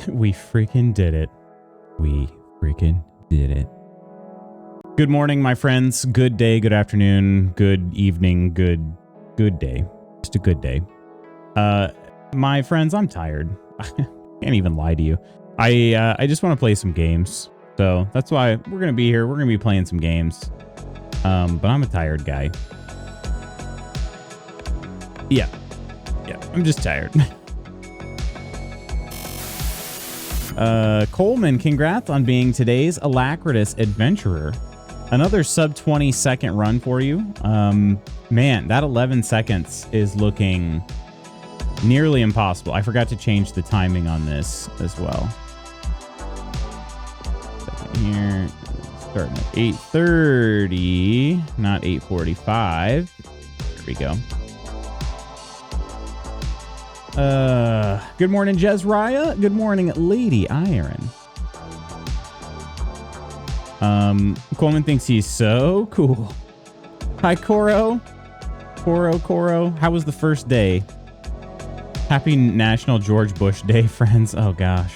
We freaking did it. We freaking did it. Good morning, my friends. Good day, good afternoon, good evening, good day. Just a good day. My friends, I'm tired. I can't even lie to you. I just want to play some games. So that's why we're going to be here. We're going to be playing some games. But I'm a tired guy. Yeah, I'm just tired. Coleman, congrats on being today's Alacritous Adventurer. Another sub 20 second run for you. Man, that 11 seconds is looking nearly impossible. I forgot to change the timing on this as well. Here, starting at 8:30, not 8:45. There we go. Good morning, Jezraya. Good morning, Lady Iron. Coleman thinks he's so cool. Hi, Coro. Coro. How was the first day? Happy National George Bush Day, friends. Oh, gosh.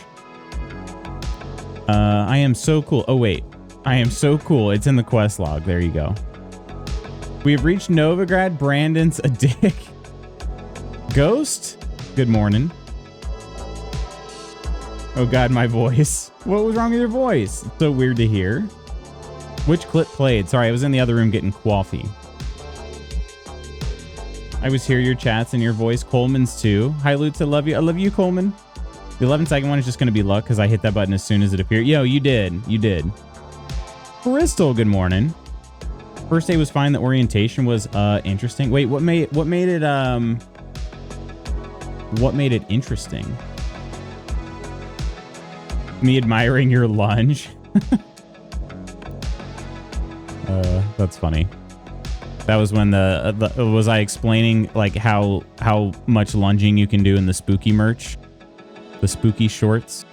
I am so cool. Oh, wait. I am so cool. It's in the quest log. There you go. We have reached Novigrad. Brandon's a dick. Ghost? Good morning. Oh God, my voice. What was wrong with your voice? It's so weird to hear. Which clip played? Sorry, I was in the other room getting coffee. I was hear your chats and your voice. Coleman's too. Hi, Lutz. I love you. I love you, Coleman. The 11-second one is just going to be luck because I hit that button as soon as it appeared. Yo, you did. You did. Crystal, good morning. First day was fine. The orientation was interesting. Wait, what made it interesting? Me admiring your lunge. That's funny. That was when was I explaining like how much lunging you can do in the spooky merch, the spooky shorts,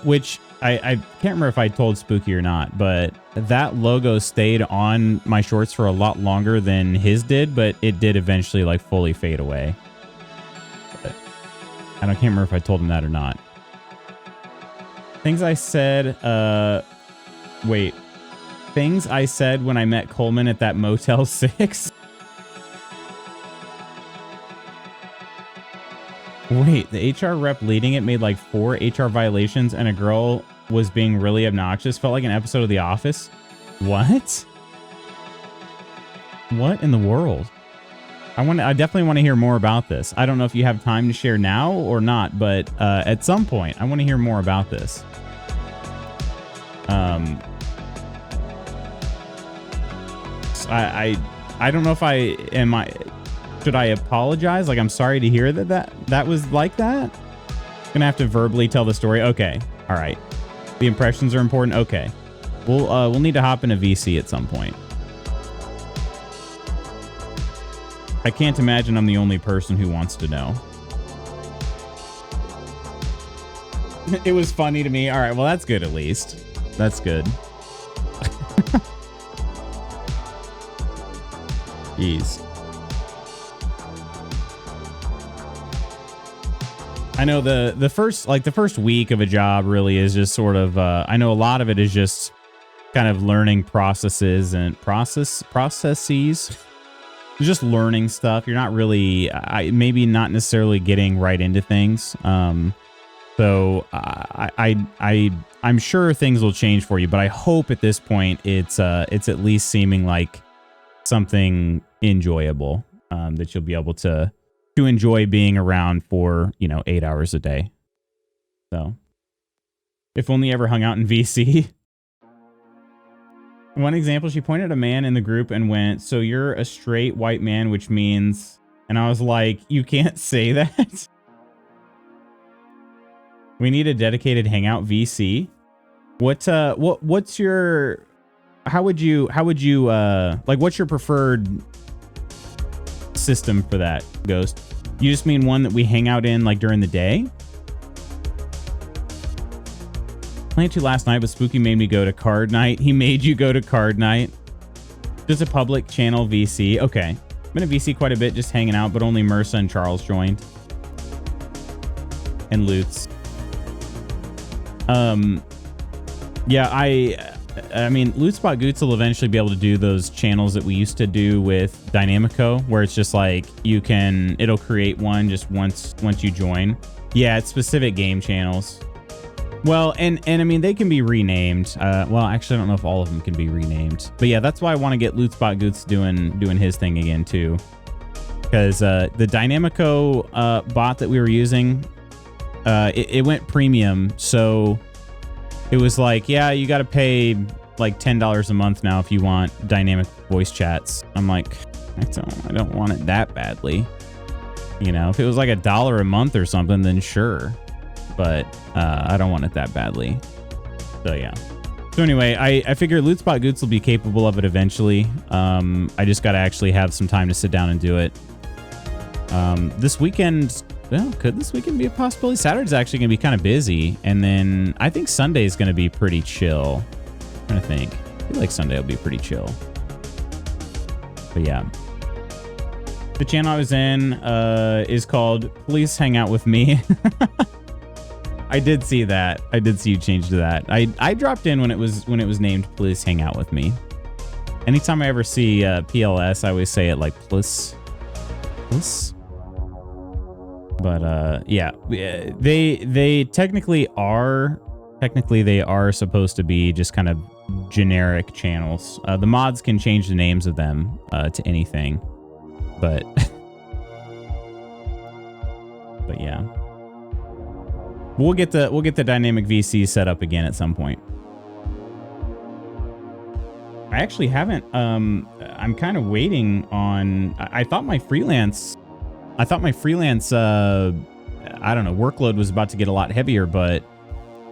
which I can't remember if I told Spooky or not, but that logo stayed on my shorts for a lot longer than his did, but it did eventually like fully fade away. I can't remember if I told him that or not. Things I said, wait. Things I said when I met Coleman at that Motel 6. Wait, the HR rep leading it made like 4 HR violations and a girl was being really obnoxious. Felt like an episode of The Office. What? What in the world? I definitely want to hear more about this. I don't know if you have time to share now or not, but at some point, I want to hear more about this. I don't know if should I apologize? Like, I'm sorry to hear that was like that. Gonna have to verbally tell the story. Okay. All right. The impressions are important. Okay. We'll need to hop in a VC at some point. I can't imagine I'm the only person who wants to know. It was funny to me. All right, well, that's good at least. That's good. Jeez. I know the first week of a job really is just sort of I know a lot of it is just kind of learning processes and processes. Just learning stuff. You're not really, maybe not necessarily getting right into things. So I'm sure things will change for you, but I hope at this point it's at least seeming like something enjoyable that you'll be able to enjoy being around for 8 hours a day. So, if only ever hung out in VC. One example, she pointed at a man in the group and went, "So you're a straight white man, which means," and I was like, "You can't say that." We need a dedicated hangout VC. What's your, how would you like, what's your preferred system for that, Ghost? You just mean one that we hang out in like during the day? Playing to last night, but Spooky made me go to card night. He made you go to card night. Just a public channel VC. Okay. I've been a VC quite a bit, just hanging out, but only Mersa and Charles joined. And Lutz. Yeah, I mean, Lootspot Goots will eventually be able to do those channels that we used to do with Dynamico, where it's just like it'll create one just once you join. Yeah, it's specific game channels. Well, and I mean, they can be renamed. Well, actually, I don't know if all of them can be renamed. But yeah, that's why I want to get Lootspot Goots doing his thing again too. Because the Dynamico bot that we were using, it went premium. So it was like, yeah, you got to pay like $10 a month now if you want dynamic voice chats. I'm like, I don't want it that badly. You know, if it was like $1 a month or something, then sure. But I don't want it that badly. So yeah. So anyway, I figure Lootspot Goots will be capable of it eventually. I just got to actually have some time to sit down and do it. This weekend, well, could this weekend be a possibility? Saturday's actually going to be kind of busy. And then I think Sunday's going to be pretty chill. I'm trying to think. I feel like Sunday will be pretty chill. But yeah. The channel I was in is called Please Hang Out With Me. I did see that. I did see you change to that. I dropped in when it was named Please Hang Out With Me. Anytime I ever see PLS, I always say it like Plus. But yeah, they technically they are supposed to be just kind of generic channels. The mods can change the names of them to anything, but but yeah. We'll get the dynamic VC set up again at some point. I actually haven't. I'm kind of waiting on. I thought my freelance. I don't know, workload was about to get a lot heavier, but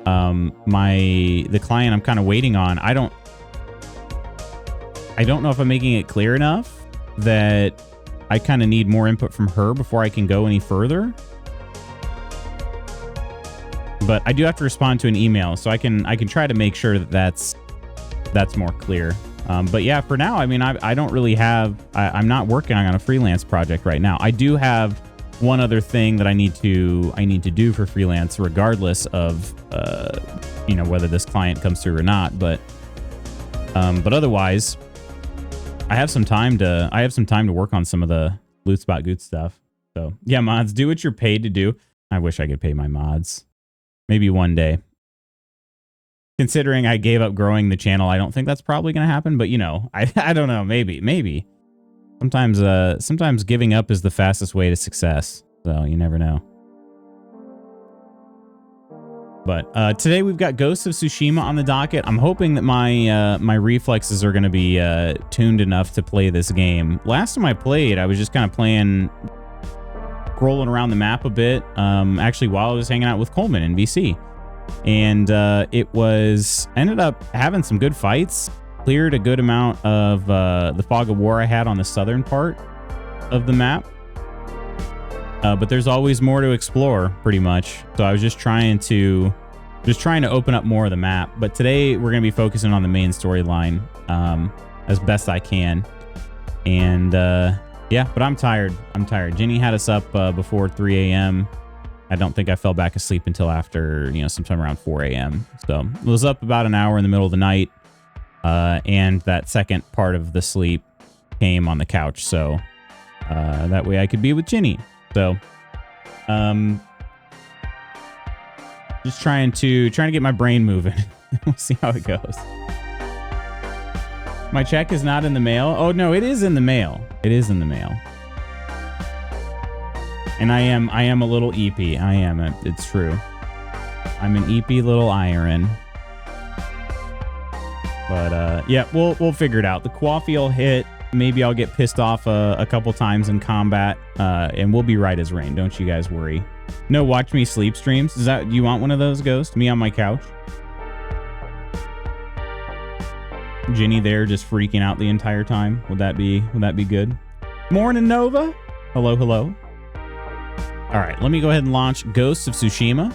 the client I'm kind of waiting on. I don't know if I'm making it clear enough that I kind of need more input from her before I can go any further. But I do have to respond to an email, so I can try to make sure that that's more clear. But yeah, for now, I mean, I don't really have. I'm not working on a freelance project right now. I do have one other thing that I need to do for freelance, regardless of whether this client comes through or not. But otherwise, I have some time to work on some of the Lootspot Goots stuff. So yeah, mods, do what you're paid to do. I wish I could pay my mods. Maybe one day. Considering I gave up growing the channel, I don't think that's probably going to happen. But, you know, I don't know. Maybe. Sometimes giving up is the fastest way to success. So you never know. But today we've got Ghost of Tsushima on the docket. I'm hoping that my reflexes are going to be tuned enough to play this game. Last time I played, I was just kind of playing... scrolling around the map a bit, actually while I was hanging out with Coleman in BC. And I ended up having some good fights, cleared a good amount of the fog of war I had on the southern part of the map. But there's always more to explore, pretty much. So I was just trying to open up more of the map. But today we're going to be focusing on the main storyline as best I can. And yeah, but I'm tired. Jenny had us up before 3 a.m. I don't think I fell back asleep until after, sometime around 4 a.m. So I was up about an hour in the middle of the night. And that second part of the sleep came on the couch. So that way I could be with Jenny. So just trying to get my brain moving. We'll see how it goes. My check is not in the mail. Oh, no, it is in the mail. It is in the mail. And I am a little EP. I am. It's true. I'm an EP little iron. But, yeah, we'll figure it out. The coffee will hit. Maybe I'll get pissed off a couple times in combat. And we'll be right as rain. Don't you guys worry. No, watch me sleep streams. Do you want one of those, Ghost? Me on my couch? Jenny there just freaking out the entire time. Would that be good? Morning, Nova. Hello. All right, let me go ahead and launch Ghost of Tsushima.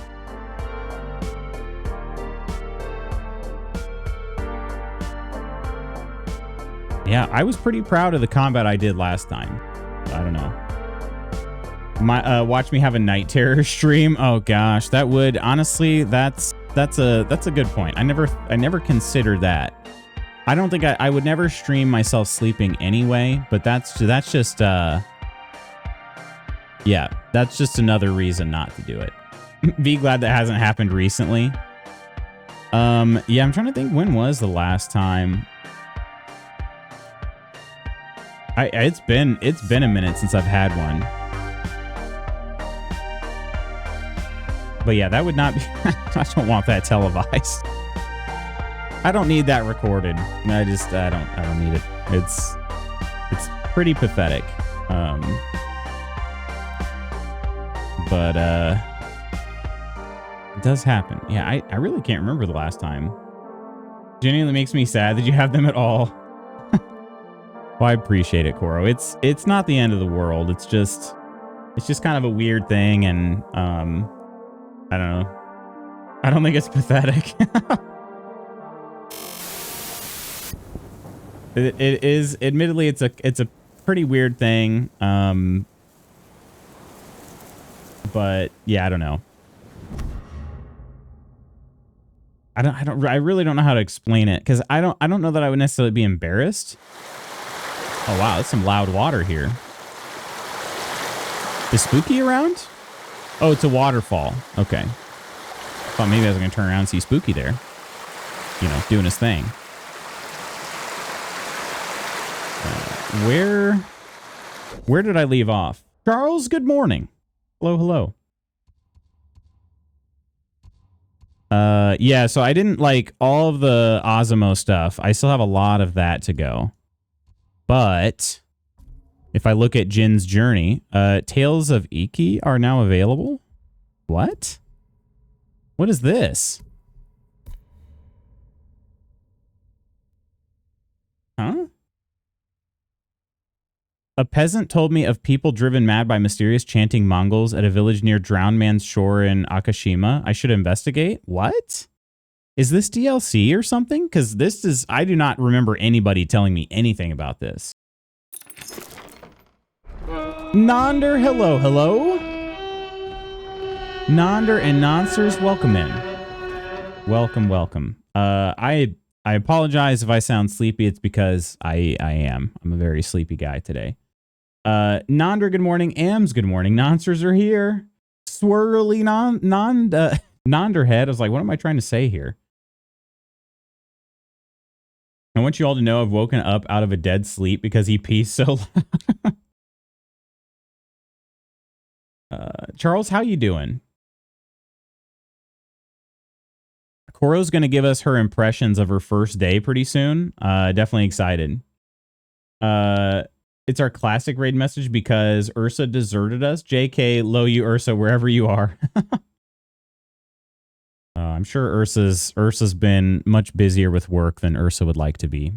Yeah, I was pretty proud of the combat I did last time. I don't know. Watch me have a night terror stream. Oh gosh, that would honestly, that's that's a good point. I never considered that. I don't think I would never stream myself sleeping anyway, but that's just yeah, that's just another reason not to do it. Be glad that hasn't happened recently. Yeah, I'm trying to think, when was the last time? It's been a minute since I've had one. But yeah, that would not be I don't want that televised. I don't need that recorded. I don't need it. It's pretty pathetic. But it does happen. Yeah, I really can't remember the last time. Genuinely makes me sad that you have them at all. Well, I appreciate it, Koro. It's not the end of the world. It's just kind of a weird thing, and I don't know. I don't think it's pathetic. It is, admittedly, it's a pretty weird thing. But yeah, I don't know. I really don't know how to explain it, because I don't know that I would necessarily be embarrassed. Oh wow, that's some loud water here. Is Spooky around? Oh, it's a waterfall. Okay. Thought maybe I was gonna turn around and see Spooky there. You know, doing his thing. Where did I leave off? Charles, good morning. Hello, hello. Yeah, so I didn't like all of the Osmo stuff. I still have a lot of that to go. But if I look at Jin's journey, Tales of Iki are now available. What? What is this? Huh? A peasant told me of people driven mad by mysterious chanting Mongols at a village near Drowned Man's Shore in Akashima. I should investigate. What? Is this DLC or something? Because this is... I do not remember anybody telling me anything about this. Nonder, hello, hello. Nonder and Nonsers, welcome in. Welcome, welcome. I apologize if I sound sleepy. It's because I am. I'm a very sleepy guy today. Nonder, good morning. Ams, good morning. Nonsers are here. Swirly Nonderhead. I was like, what am I trying to say here? I want you all to know I've woken up out of a dead sleep because he pees so loud. Charles, how you doing? Koro's going to give us her impressions of her first day pretty soon. Definitely excited. It's our classic raid message because Ursa deserted us. JK, low you Ursa, wherever you are. I'm sure Ursa's been much busier with work than Ursa would like to be.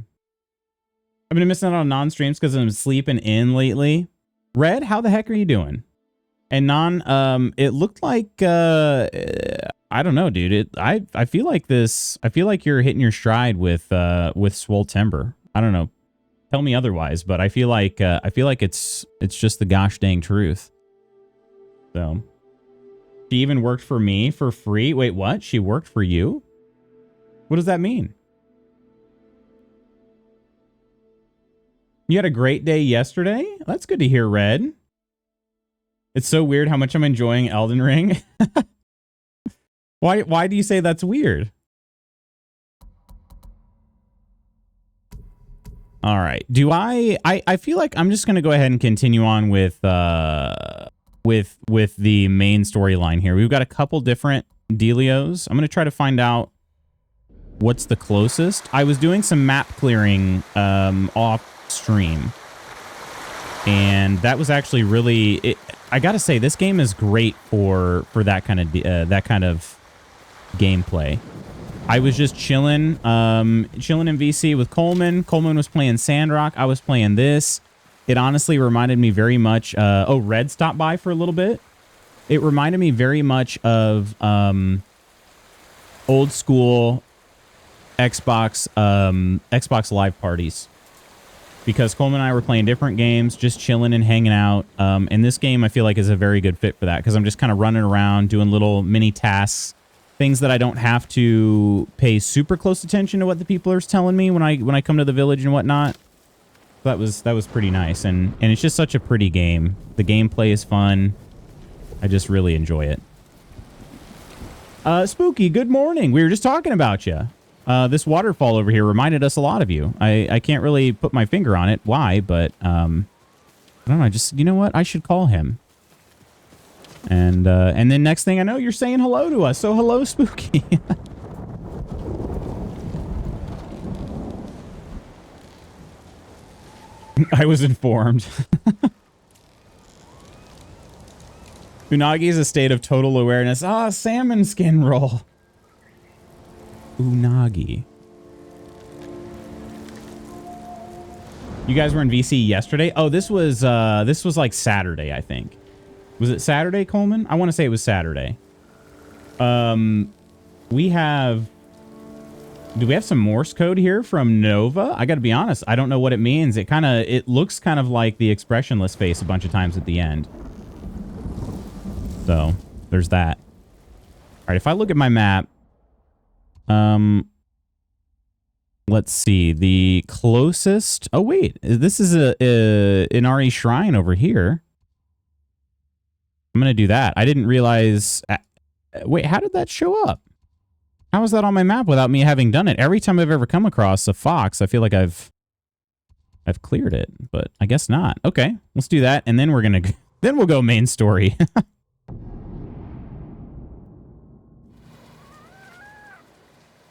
I've been missing out on non-streams because I'm sleeping in lately. Red, how the heck are you doing? And it looked like I don't know, dude. I feel like this. I feel like you're hitting your stride with Swole Timber. I don't know. Tell me otherwise, but I feel like it's just the gosh dang truth. So she even worked for me for free. Wait, what? She worked for you? What does that mean? You had a great day yesterday? That's good to hear, Red. It's so weird how much I'm enjoying Elden Ring. Why do you say that's weird? All right. Do I feel like I'm just going to go ahead and continue on with the main storyline here. We've got a couple different dealios. I'm going to try to find out what's the closest. I was doing some map clearing off stream. And that was actually really I got to say this game is great for that kind of gameplay. I was just chilling in VC with Coleman. Coleman was playing Sandrock. I was playing this. It honestly reminded me very much. Oh, Red stopped by for a little bit. It reminded me very much of old school Xbox Live parties. Because Coleman and I were playing different games, just chilling and hanging out. And this game, I feel like, is a very good fit for that. Because I'm just kind of running around, doing little mini tasks. things that I don't have to pay super close attention to what the people are telling me when I come to the village and whatnot. That was pretty nice, and it's just such a pretty game. The gameplay is fun. I just really enjoy it. Spooky, good morning. We were just talking about you. This waterfall over here reminded us a lot of you. I can't really put my finger on it, why, but I don't know. You know what? I should call him. And then next thing I know, you're saying hello to us. So hello, Spooky. I was informed. Unagi is a state of total awareness. Ah, salmon skin roll. Unagi. You guys were in VC yesterday? Oh, this was like Saturday, I think. Was it Saturday, Coleman? I want to say it was Saturday. We have... Do we have some Morse code here from Nova? I got to be honest. I don't know what it means. It looks kind of like the expressionless face a bunch of times at the end. So, there's that. All right, if I look at my map... let's see. The closest... Oh, wait. This is an RE shrine over here. I'm going to do that. I didn't realize... Wait, how did that show up? How is that on my map without me having done it? Every time I've ever come across a fox, I feel like I've cleared it, but I guess not. Okay, let's do that, and then then we'll go main story.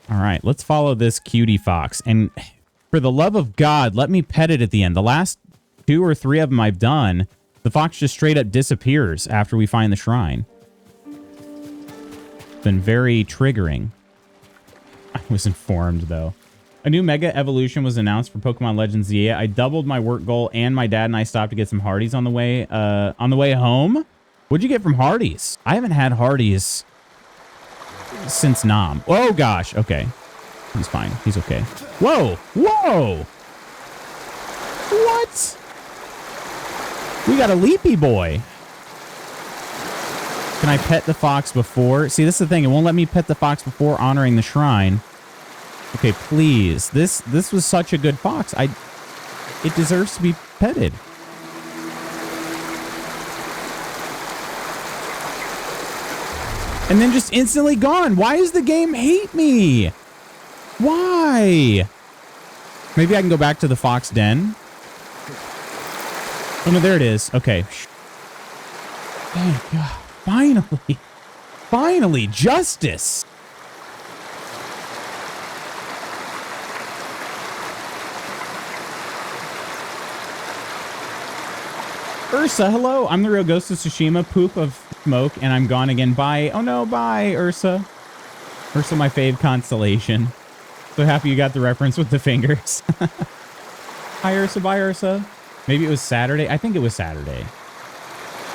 All right, let's follow this cutie fox, and for the love of God, let me pet it at the end. The last 2 or 3 of them I've done, the fox just straight up disappears after we find the shrine. It's been very triggering. I was informed, though. A new Mega Evolution was announced for Pokemon Legends ZA. I doubled my work goal, and my dad and I stopped to get some Hardee's on the way home. What'd you get from Hardee's? I haven't had Hardee's since Nom. Oh, gosh. Okay. He's fine. He's okay. Whoa. Whoa. What? We got a Leapy Boy. Can I pet the fox before? See, this is the thing. It won't let me pet the fox before honoring the shrine. Okay, please. This was such a good fox. It deserves to be petted. And then just instantly gone. Why does the game hate me? Why? Maybe I can go back to the fox den. Oh, no, there it is. Okay. Thank God. Finally. Finally, justice. Ursa, hello. I'm the real ghost of Tsushima. Poop of smoke, and I'm gone again. Bye. Oh, no, bye, Ursa. Ursa, my fave constellation. So happy you got the reference with the fingers. Hi, Ursa. Bye, Ursa. Maybe it was Saturday. I think it was Saturday.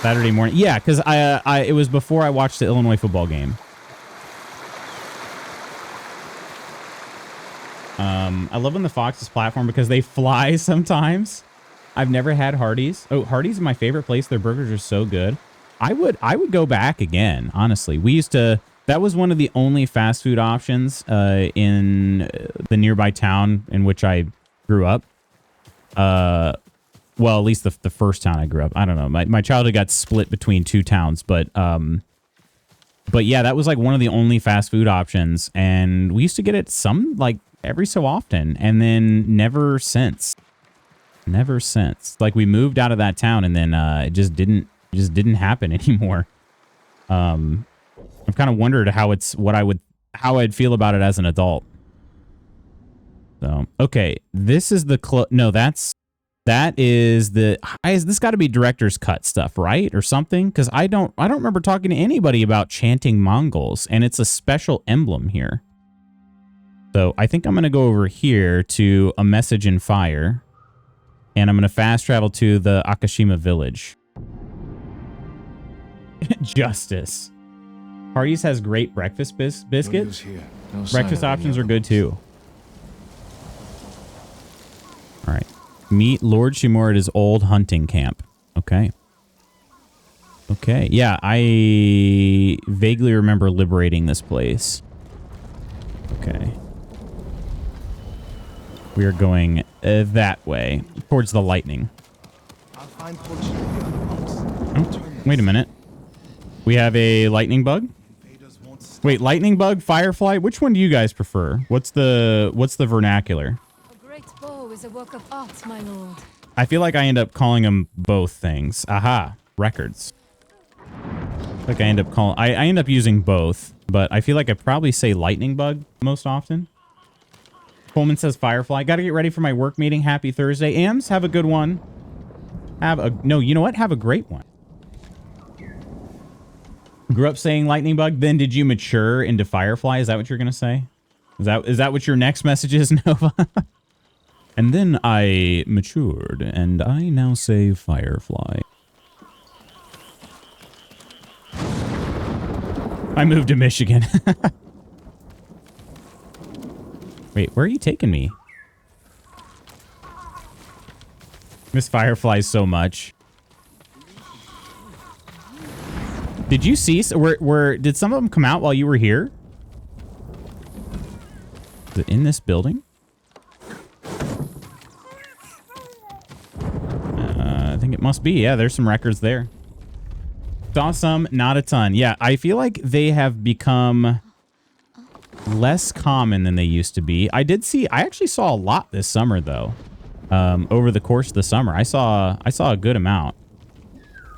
Saturday morning. Yeah, because it was before I watched the Illinois football game. I love when the foxes platform because they fly sometimes. I've never had Hardee's. Oh, Hardee's is my favorite place. Their burgers are so good. I would go back again, honestly. We used to... That was one of the only fast food options in the nearby town in which I grew up. Well, at least the first town I grew up. I don't know. My childhood got split between 2 towns, but yeah, that was like one of the only fast food options, and we used to get it every so often, and then never since. Never since. Like we moved out of that town, and then it just didn't happen anymore. I've kind of wondered how I'd feel about it as an adult. So okay, this is the no, that is this got to be director's cut stuff, right? Or something? Because I don't remember talking to anybody about chanting Mongols, and it's a special emblem here. So I think I'm going to go over here to a message in fire, and I'm going to fast travel to the Akashima village. Justice. Hardee's has great breakfast biscuits. No breakfast options are good too. All right. Meet Lord Shimura at his old hunting camp. Okay. Okay. Yeah, I vaguely remember liberating this place. Okay. We are going that way, towards the lightning. Oh, wait a minute. We have a lightning bug? Wait, lightning bug, firefly? Which one do you guys prefer? What's the vernacular? A great bow is a work of art, my lord. I feel like I end up calling them both things. Aha, records. Like I end up using both, but I feel like I probably say lightning bug most often. Coleman says firefly. Got to get ready for my work meeting. Happy Thursday. Ams, have a good one. No, you know what? Have a great one. Grew up saying lightning bug, then did you mature into firefly? Is that what you're going to say? Is that what your next message is, Nova? And then I matured, and I now say firefly. I moved to Michigan. Wait, where are you taking me? Miss fireflies so much. Did you see? Did some of them come out while you were here? Is it in this building? I think it must be. Yeah, there's some records there. Saw some, not a ton. Yeah, I feel like they have become less common than they used to be. I actually saw a lot this summer though. Over the course of the summer, I saw a good amount.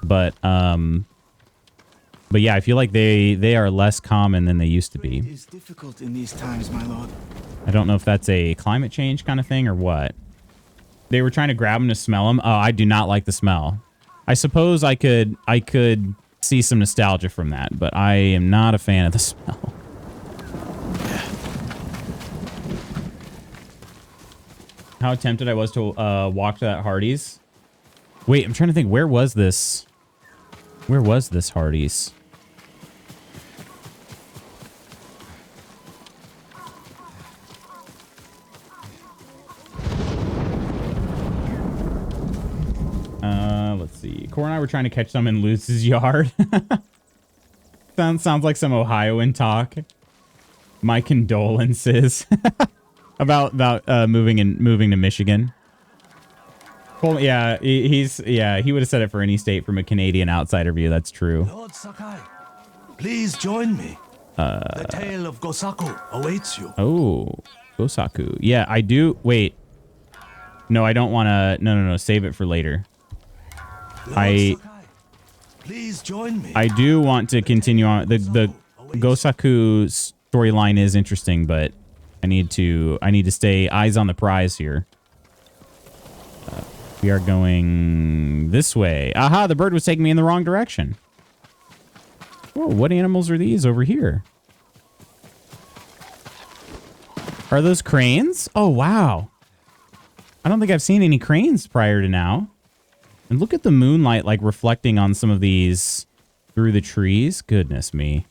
But yeah, I feel like they are less common than they used to be. It is difficult in these times, my lord. I don't know if that's a climate change kind of thing or what. They were trying to grab them to smell them. Oh, I do not like the smell. I suppose I could see some nostalgia from that, but I am not a fan of the smell. How tempted I was to walk to that Hardee's. Wait, I'm trying to think. Where was this? Where was this Hardee's? Let's see. Cor and I were trying to catch some in Lutz's yard. Sounds like some Ohioan talk. My condolences about moving to Michigan. Well, yeah, he would have said it for any state from a Canadian outsider view. That's true. Lord Sakai, please join me. The tale of Gosaku awaits you. Oh, Gosaku. Yeah, I do. Wait. No, I don't want to. No. Save it for later. Lord Sakai, please join me. I do want to continue on. The Gosaku storyline is interesting, but I need to stay eyes on the prize here. We are going this way. Aha, the bird was taking me in the wrong direction. Whoa, what animals are these over here? Are those cranes? Oh, wow. I don't think I've seen any cranes prior to now. And look at the moonlight like reflecting on some of these through the trees. Goodness me.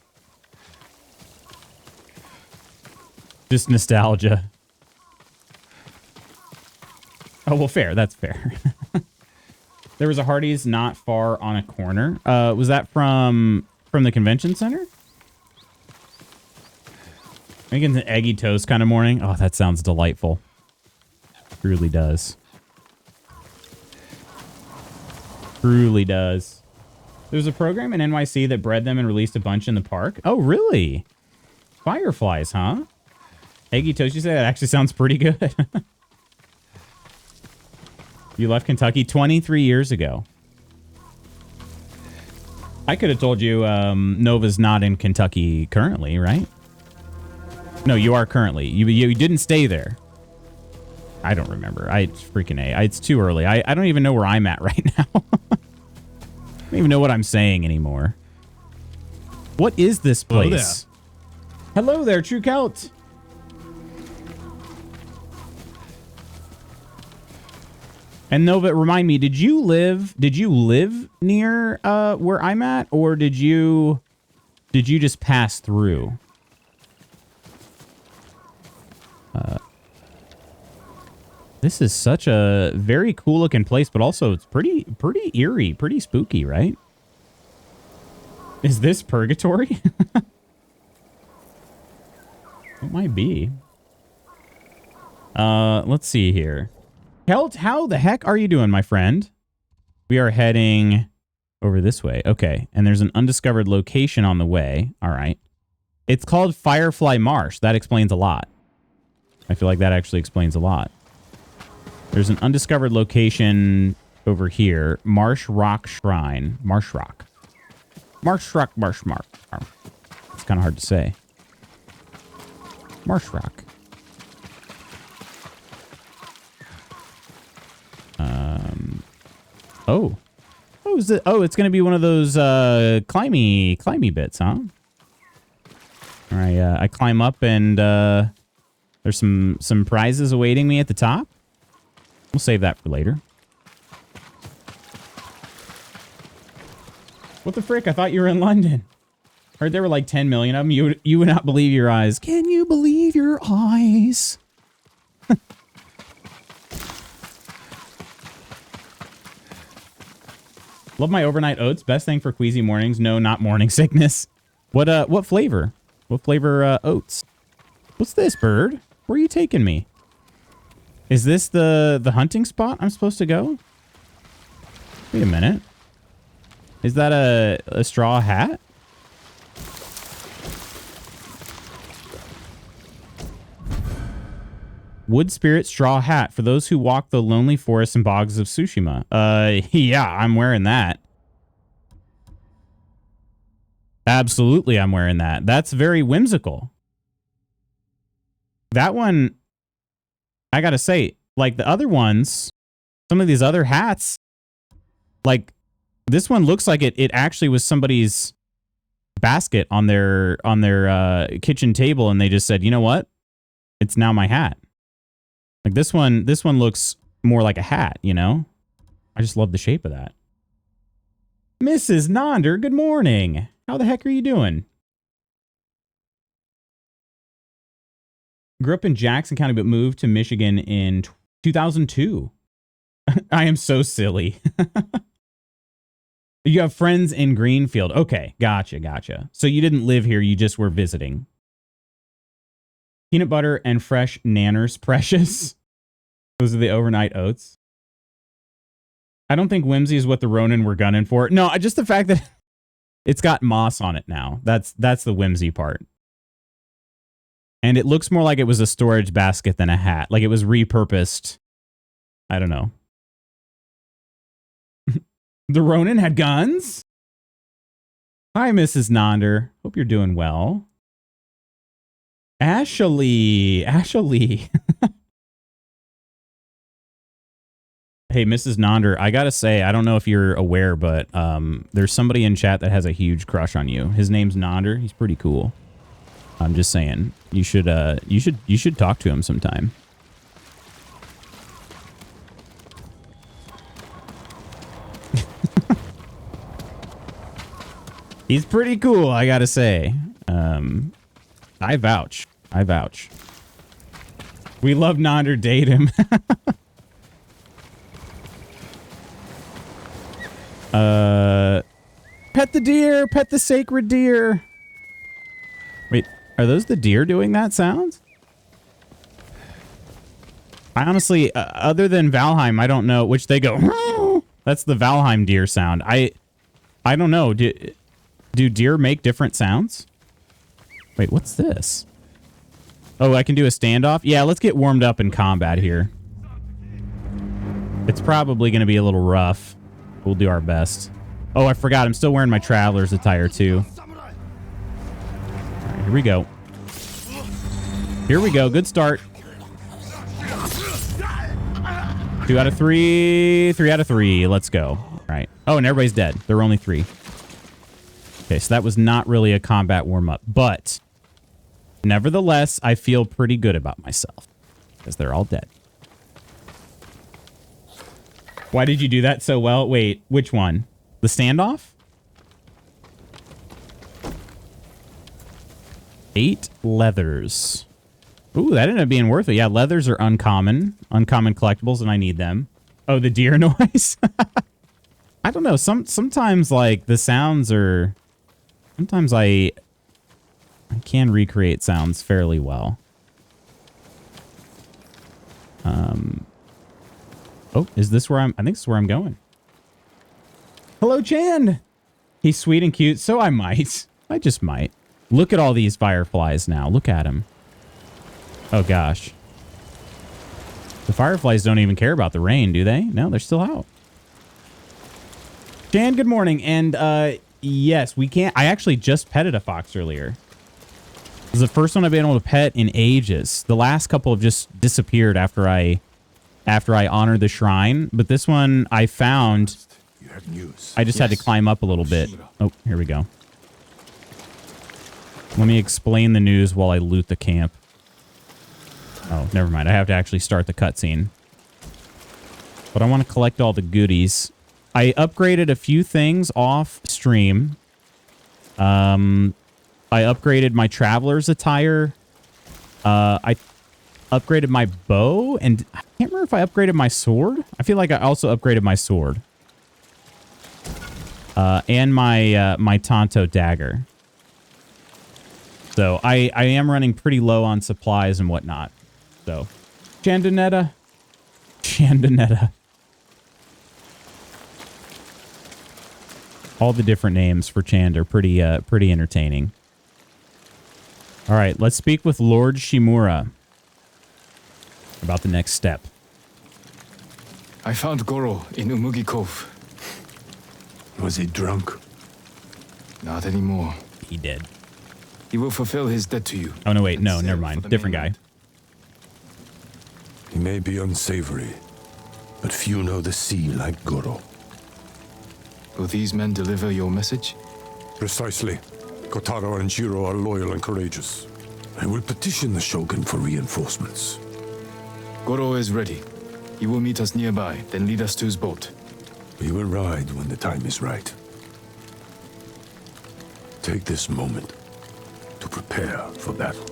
Just nostalgia. Oh, well, fair. That's fair. There was a Hardee's not far on a corner. Was that from the convention center? Making an eggy toast kind of morning. Oh, that sounds delightful. Truly does. Truly does. There was a program in NYC that bred them and released a bunch in the park. Oh, really? Fireflies, huh? Eggy toast, you say? That actually sounds pretty good. You left Kentucky 23 years ago. I could have told you Nova's not in Kentucky currently, right? No, you are currently. You didn't stay there. I don't remember. It's too early. I don't even know where I'm at right now. I don't even know what I'm saying anymore. What is this place? Hello there, True Celt. And Nova, remind me, did you live near where I'm at, or did you just pass through? This is such a very cool looking place, but also it's pretty eerie, pretty spooky, right? Is this purgatory? It might be. Let's see here. How the heck are you doing, my friend? We are heading over this way. Okay. And there's an undiscovered location on the way. All right. It's called Firefly Marsh. That explains a lot. I feel like that actually explains a lot. There's an undiscovered location over here. Marsh Rock Shrine. Marsh Rock. Marsh Rock, Marsh Mark. It's kind of hard to say. Marsh Rock. Oh. Oh, is it? Oh, it's going to be one of those climby bits, huh? All right, I climb up and there's some prizes awaiting me at the top. We'll save that for later. What the frick? I thought you were in London. Heard there were like 10 million of them. You would not believe your eyes. Can you believe your eyes? Love my overnight oats. Best thing for queasy mornings. No, not morning sickness. What flavor? What flavor oats? What's this, bird? Where are you taking me? Is this the hunting spot I'm supposed to go? Wait a minute. Is that a straw hat? Wood spirit straw hat for those who walk the lonely forests and bogs of Tsushima. Yeah, I'm wearing that. Absolutely, I'm wearing that. That's very whimsical. That one, I gotta say, like the other ones, some of these other hats, like this one looks like it actually was somebody's basket on their kitchen table, and they just said, you know what? It's now my hat. Like this one looks more like a hat, you know? I just love the shape of that. Mrs. Nonder, good morning. How the heck are you doing? Grew up in Jackson County, but moved to Michigan in 2002. I am so silly. You have friends in Greenfield. Okay, gotcha. So you didn't live here, you just were visiting. Peanut butter and fresh nanners, precious. Those are the overnight oats. I don't think whimsy is what the Ronin were gunning for. No, just the fact that it's got moss on it now. That's the whimsy part. And it looks more like it was a storage basket than a hat. Like it was repurposed. I don't know. The Ronin had guns? Hi, Mrs. Nonder. Hope you're doing well. Ashley. Hey, Mrs. Nonder, I gotta say, I don't know if you're aware, but there's somebody in chat that has a huge crush on you. His name's Nonder. He's pretty cool. I'm just saying, you should talk to him sometime. He's pretty cool, I gotta say. I vouch. We love Nonder, date him. Pet the deer, pet the sacred deer. Wait, are those the deer doing that sound? I honestly, other than Valheim, I don't know, which they go, that's the Valheim deer sound. I don't know. Do deer make different sounds? Wait, what's this? Oh, I can do a standoff? Yeah, let's get warmed up in combat here. It's probably going to be a little rough. We'll do our best. Oh, I forgot. I'm still wearing my traveler's attire, too. All right, here we go. Here we go. Good start. 2 out of 3. 3 out of 3. Let's go. All right. Oh, and everybody's dead. There were only 3. Okay, so that was not really a combat warm-up. But, nevertheless, I feel pretty good about myself. Because they're all dead. Why did you do that so well? Wait, which one? The standoff? 8 leathers. Ooh, that ended up being worth it. Yeah, leathers are uncommon. Uncommon collectibles, and I need them. Oh, the deer noise? I don't know. Sometimes, like, the sounds are Sometimes I can recreate sounds fairly well. Oh, is this where I think this is where I'm going. Hello, Chan. He's sweet and cute, so I might. I just might. Look at all these fireflies now. Look at him. Oh, gosh. The fireflies don't even care about the rain, do they? No, they're still out. Chan, good morning. And, yes, we can't. I actually just petted a fox earlier. This is the first one I've been able to pet in ages. The last couple have just disappeared after I honored the shrine. But this one I found. You have news. I just had to climb up a little bit. Oh, here we go. Let me explain the news while I loot the camp. Oh, never mind. I have to actually start the cutscene. But I want to collect all the goodies. I upgraded a few things off stream. I upgraded my traveler's attire. I upgraded my bow, and I can't remember if I upgraded my sword. I feel like I also upgraded my sword. And my Tonto dagger. So I am running pretty low on supplies and whatnot. So, Chandonetta. All the different names for Chand are pretty entertaining. All right, let's speak with Lord Shimura about the next step. I found Goro in Umugi Cove. Was he drunk? Not anymore. He did. He will fulfill his debt to you. Oh, no, wait. and No, sail never for mind. the Different guy. mainland. He may be unsavory, but few know the sea like Goro. Will these men deliver your message? Precisely. Kotaro and Jiro are loyal and courageous. I will petition the Shogun for reinforcements. Goro is ready. He will meet us nearby, then lead us to his boat. We will ride when the time is right. Take this moment to prepare for battle.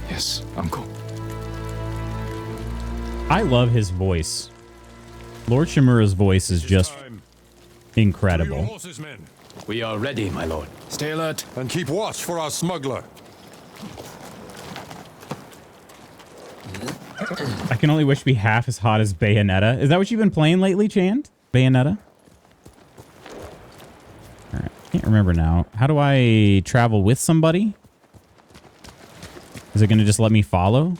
Yes, uncle. I love his voice. Lord Shimura's voice is just incredible. Horses, men, We are ready, my lord. Stay alert. and keep watch for our smuggler. I can only wish to be half as hot as Bayonetta. Is that what you've been playing lately, Chand? Bayonetta? All right. Can't remember now. How do I travel with somebody? Is it going to just let me follow?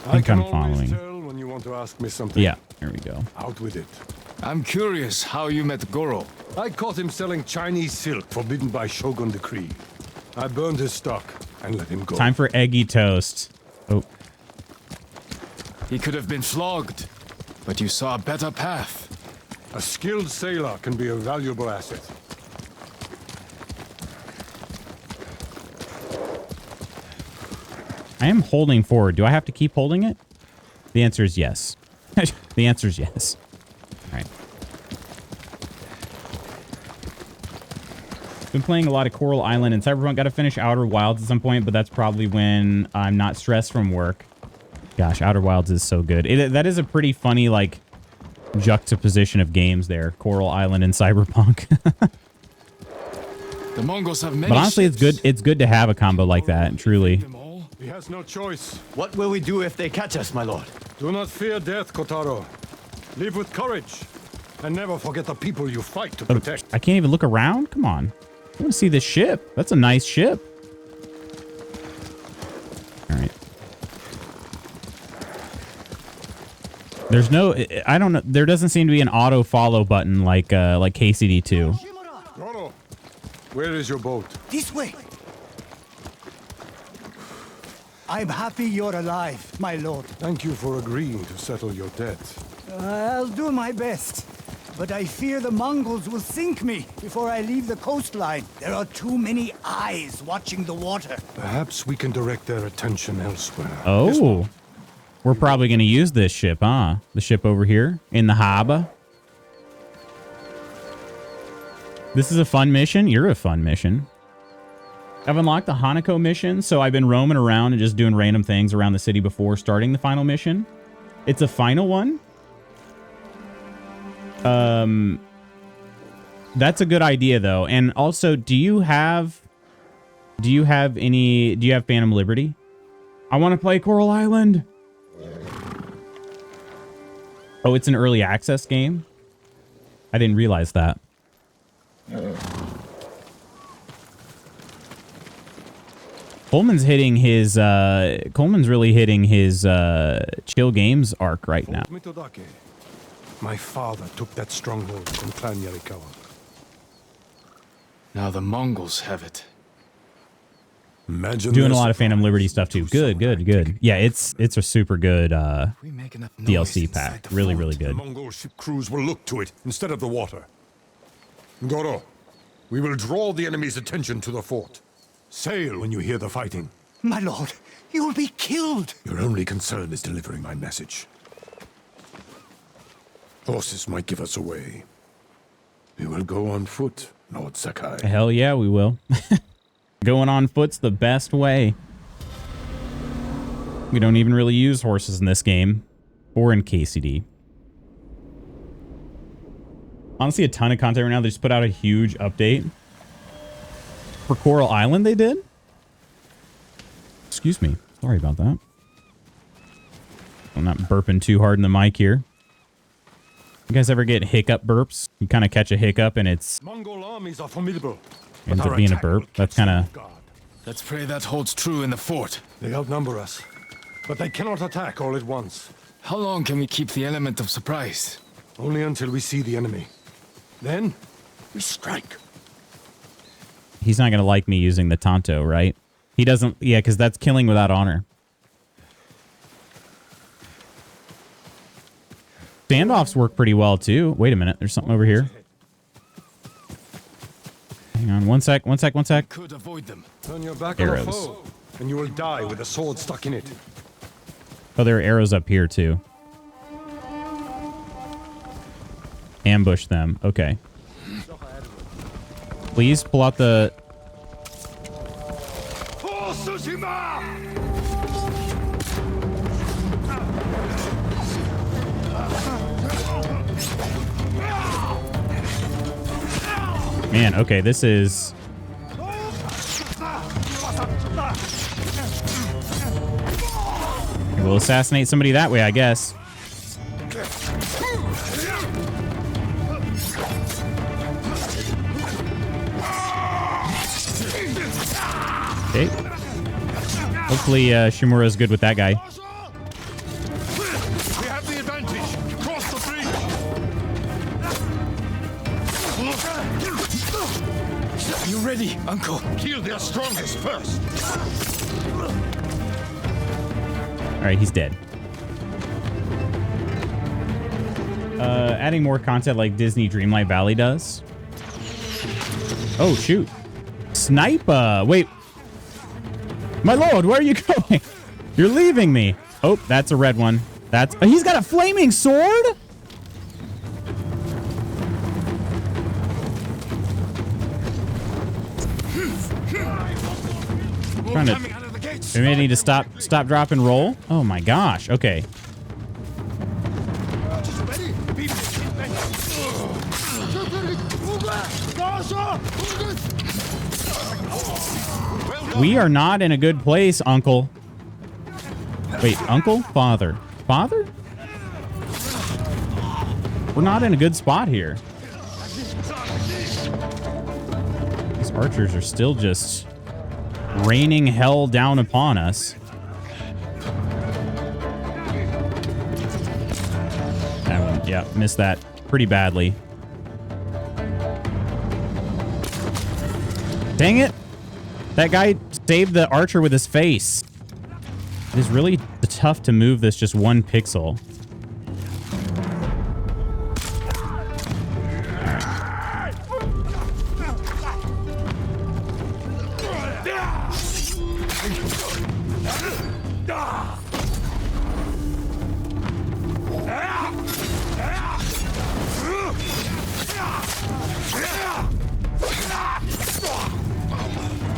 I think I'm following. Tell when you want to ask me something. Yeah, there we go. Out with it. I'm curious how you met Goro. I caught him selling Chinese silk forbidden by Shogun decree. I burned his stock and let him go. Time for eggy toast. Oh, He could have been flogged, but you saw a better path. A skilled sailor can be a valuable asset. I am holding forward. Do I have to keep holding it? The answer is yes. The answer is yes. All right. Been playing a lot of Coral Island and Cyberpunk. Got to finish Outer Wilds at some point, but that's probably when I'm not stressed from work. Gosh, Outer Wilds is so good. That is a pretty funny, like, juxtaposition of games there. Coral Island and Cyberpunk. The Mongols have many But honestly, it's ships. good. It's good to have a combo like that, truly. Them all? He has no choice. What will we do if they catch us, my lord? Do not fear death, Kotaro. Live with courage. And never forget the people you fight to protect. I can't even look around? Come on. I want to see this ship. That's a nice ship. All right. There's no... I don't know. There doesn't seem to be an auto follow button like KCD2. Goro, where is your boat? This way. I'm happy you're alive, my lord. Thank you for agreeing to settle your debt. I'll do my best. But I fear the Mongols will sink me before I leave the coastline. There are too many eyes watching the water. Perhaps we can direct their attention elsewhere. Oh. We're probably going to use this ship, huh? The ship over here in the harbor. This is a fun mission. You're a fun mission. I've unlocked the Hanako mission, so I've been roaming around and just doing random things around the city before starting the final mission. It's a final one. That's a good idea though. And also, do you have Phantom Liberty? I want to play Coral Island. Oh, it's an early access game? I didn't realize that. Coleman's really hitting his chill games arc right now. Mitodake. My father took that stronghold from Clan Yarikawa. Now the Mongols have it. Imagine Doing a this lot of Phantom Liberty stuff too. Good. Yeah, it's a super good We make enough noise DLC inside pack. the Really, fort. really The good. Mongol ship crews will look to it instead of the water. Goro, we will draw the enemy's attention to the fort. Sail when you hear the fighting. My lord, you'll be killed. Your only concern is delivering my message. Horses might give us away. We will go on foot, Lord Sakai. Hell yeah, we will. Going on foot's the best way. We don't even really use horses in this game or in KCD. Honestly, a ton of content right now. They just put out a huge update. For Coral Island, they did? Excuse me. Sorry about that. I'm not burping too hard in the mic here. You guys ever get hiccup burps? You kind of catch a hiccup and it's Mongol armies are formidable. ends but up our being a attack will burp. catch That's kind them of... off guard. Let's pray that holds true in the fort. They outnumber us, but they cannot attack all at once. How long can we keep the element of surprise? Only until we see the enemy. Then, we strike. He's not going to like me using the Tonto, right? He doesn't... Yeah, because that's killing without honor. Standoffs work pretty well, too. Wait a minute. There's something over here. Hang on. One sec. Could avoid them. Turn your back Arrows. on a foe, and you will die with a sword stuck in it. Oh, there are arrows up here, too. Ambush them. Okay. Please pull out the... For Tsushima! Man, okay, this is... We'll assassinate somebody that way, I guess. Okay. Hopefully, Shimura's good with that guy. We have the advantage. Cross the bridge. You ready, Uncle? Kill their strongest first. All right, he's dead. Adding more content like Disney Dreamlight Valley does. Oh, shoot. Sniper. Wait. My lord, where are you going? You're leaving me. Oh, that's a red one. That's... Oh, he's got a flaming sword? Trying to... We may need to stop, drop, and roll. Oh my gosh. Okay. We are not in a good place, Uncle. Wait, Uncle? Father. Father? We're not in a good spot here. These archers are still just raining hell down upon us. That one, yeah, missed that pretty badly. Dang it. That guy saved the archer with his face. It is really tough to move this just one pixel.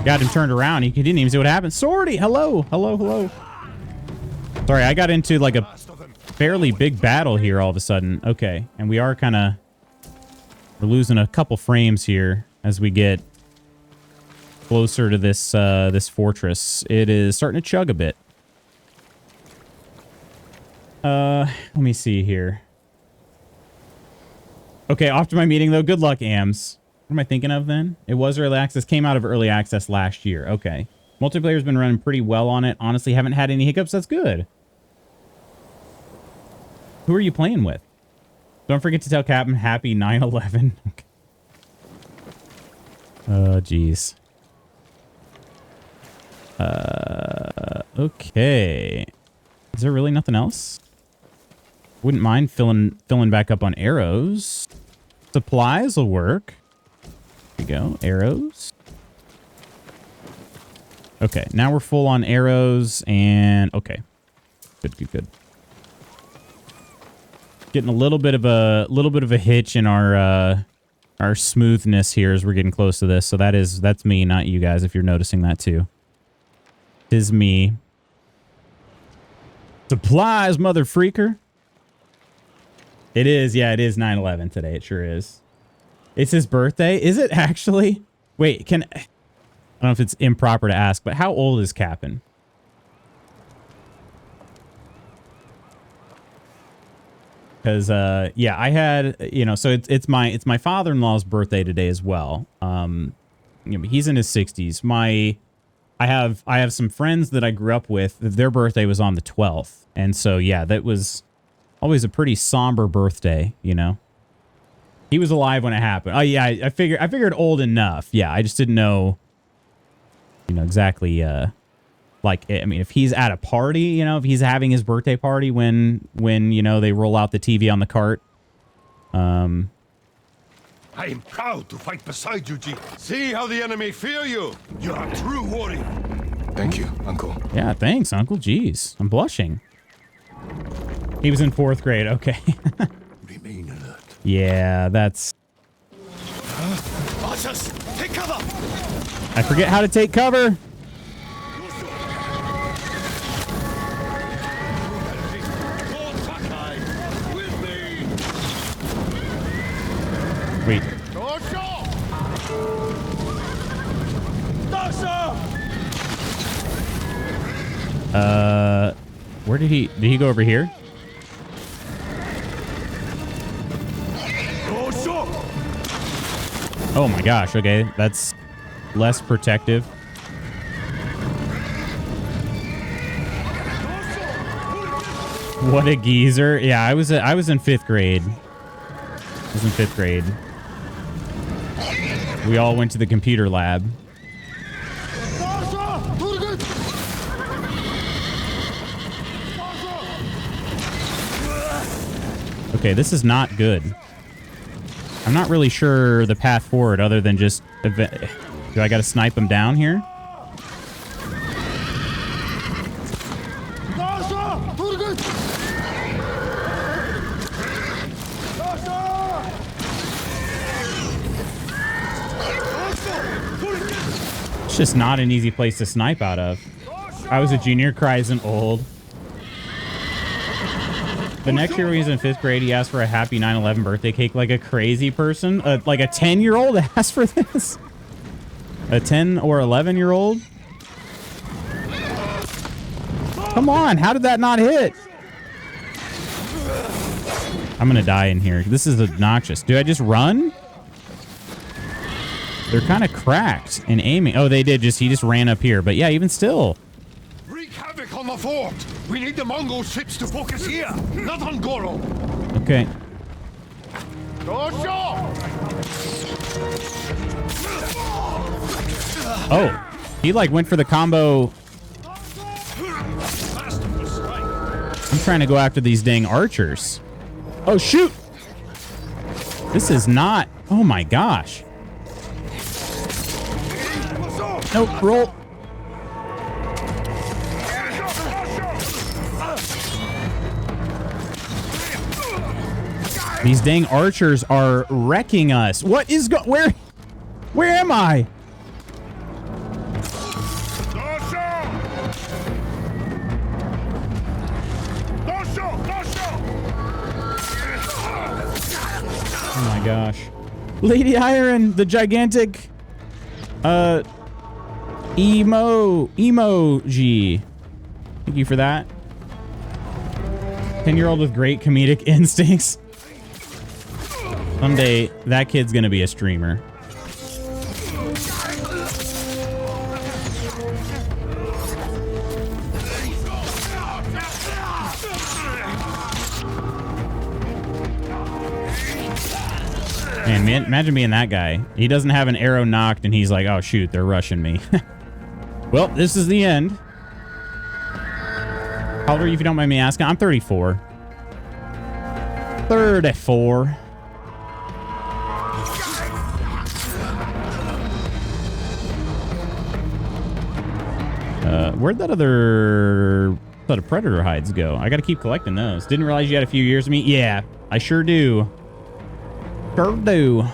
Got him turned around. He didn't even see what happened. Swordy, hello. Sorry, I got into like a fairly big battle here all of a sudden. Okay, and we are kind of We're losing a couple frames here as we get closer to this this fortress. It is starting to chug a bit. Let me see here. Okay, off to my meeting though. Good luck, AMS. What am I thinking of then? It was early access. Came out of early access last year. Okay. Multiplayer's been running pretty well on it. Honestly, haven't had any hiccups. That's good. Who are you playing with? Don't forget to tell Captain happy 9/11. Okay. Oh, jeez. Okay. Is there really nothing else? Wouldn't mind filling back up on arrows. Supplies will work. There we go. Arrows. Okay, now we're full on arrows and okay. Good. Getting a little bit of a hitch in our smoothness here as we're getting close to this. So that's me, not you guys, if you're noticing that too. Tis me. Supplies, mother freaker. It is, yeah, it is 9/11 today. It sure is. It's his birthday. Is it actually? Wait, I don't know if it's improper to ask, but how old is Cap'n? Because yeah, I had, you know, so it's my father-in-law's birthday today as well. You know, he's in his 60s. I have some friends that I grew up with. Their birthday was on the 12th, and so yeah, that was always a pretty somber birthday. You know, he was alive when it happened. Oh yeah, I figured old enough. Yeah, I just didn't know, you know, exactly. Like, I mean, if he's at a party, you know, if he's having his birthday party when you know, they roll out the TV on the cart. I am proud to fight beside you, G. See how the enemy fear you. You are a true warrior. Thank you, Uncle. Yeah, thanks, Uncle. Jeez, I'm blushing. He was in 4th grade. Okay. Remain alert. Yeah, that's... Archers, take cover! I forget how to take cover. Wait. Where did he go over here? Oh my gosh, okay. That's less protective. What a geezer. Yeah, I was in 5th grade. I was in 5th grade. We all went to the computer lab. Okay, this is not good. I'm not really sure the path forward other than just... Do I gotta snipe him down here? It's just not an easy place to snipe out of. I was a junior, cries an old. The next year when he was in 5th grade, he asked for a happy 9/11 birthday cake like a crazy person. Like a 10-year-old asked for this? A 10 or 11-year-old? Come on, how did that not hit? I'm gonna die in here. This is obnoxious. Do I just run? They're kind of cracked in aiming. Oh, they did he just ran up here. But yeah, even still. Wreak havoc on the fort. We need the Mongol ships to focus here, not on Goro. Okay. Oh, he like went for the combo. I'm trying to go after these dang archers. Oh, shoot. This is not. Oh my gosh. Nope, roll. These dang archers are wrecking us. What is where am I? Oh my gosh. Lady Iron, the gigantic emoji. Thank you for that. 10-year-old with great comedic instincts. Someday that kid's gonna be a streamer. Man, imagine being that guy. He doesn't have an arrow knocked and he's like, oh shoot, they're rushing me. Well, this is the end. How old are you if you don't mind me asking? I'm 34. 34. Where'd that other set of predator hides go? I gotta keep collecting those. Didn't realize you had a few years of me. Yeah, I sure do. Sure do.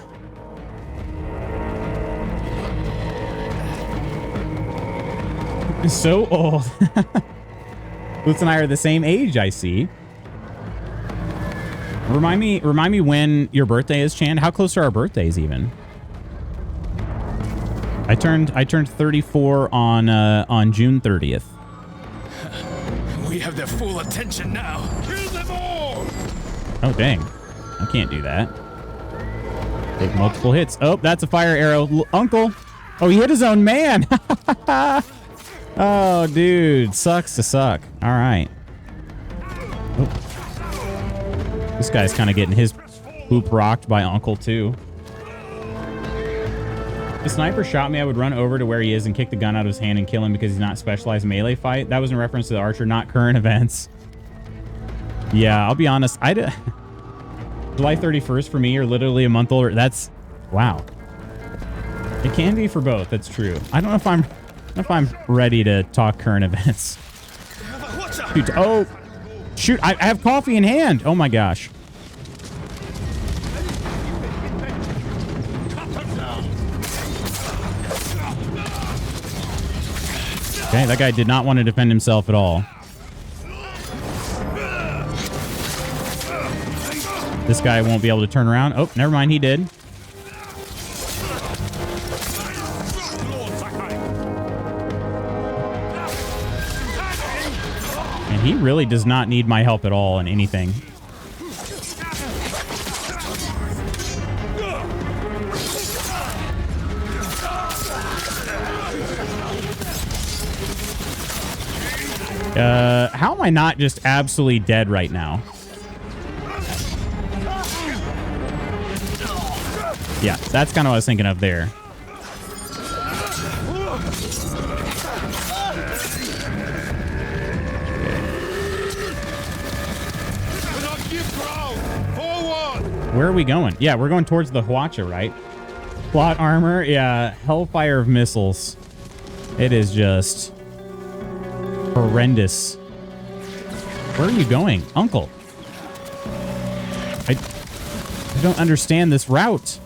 So old. Lutz and I are the same age, I see. Remind me when your birthday is, Chan. How close are our birthdays even? I turned 34 on June 30th. We have their full attention now. Kill them all! Oh dang. I can't do that. Take multiple hits. Oh, that's a fire arrow. Uncle. Oh, he hit his own man. Oh, dude. Sucks to suck. All right. Oh. This guy's kind of getting his poop rocked by Uncle, too. If the sniper shot me, I would run over to where he is and kick the gun out of his hand and kill him because he's not specialized melee fight. That was in reference to the archer, not current events. Yeah, I'll be honest. July 31st for me, or literally a month older. That's wow. It can be for both. That's true. I don't know if I'm ready to talk current events. Shoot. Oh, shoot! I have coffee in hand. Oh my gosh. Okay, that guy did not want to defend himself at all. This guy won't be able to turn around. Oh, never mind. He did. And he really does not need my help at all in anything. How am I not just absolutely dead right now? Yeah, that's kind of what I was thinking of there. Where are we going? Yeah, we're going towards the Hwacha, right? Plot armor. Yeah, hellfire of missiles. It is just horrendous. Where are you going, Uncle? I don't understand this route.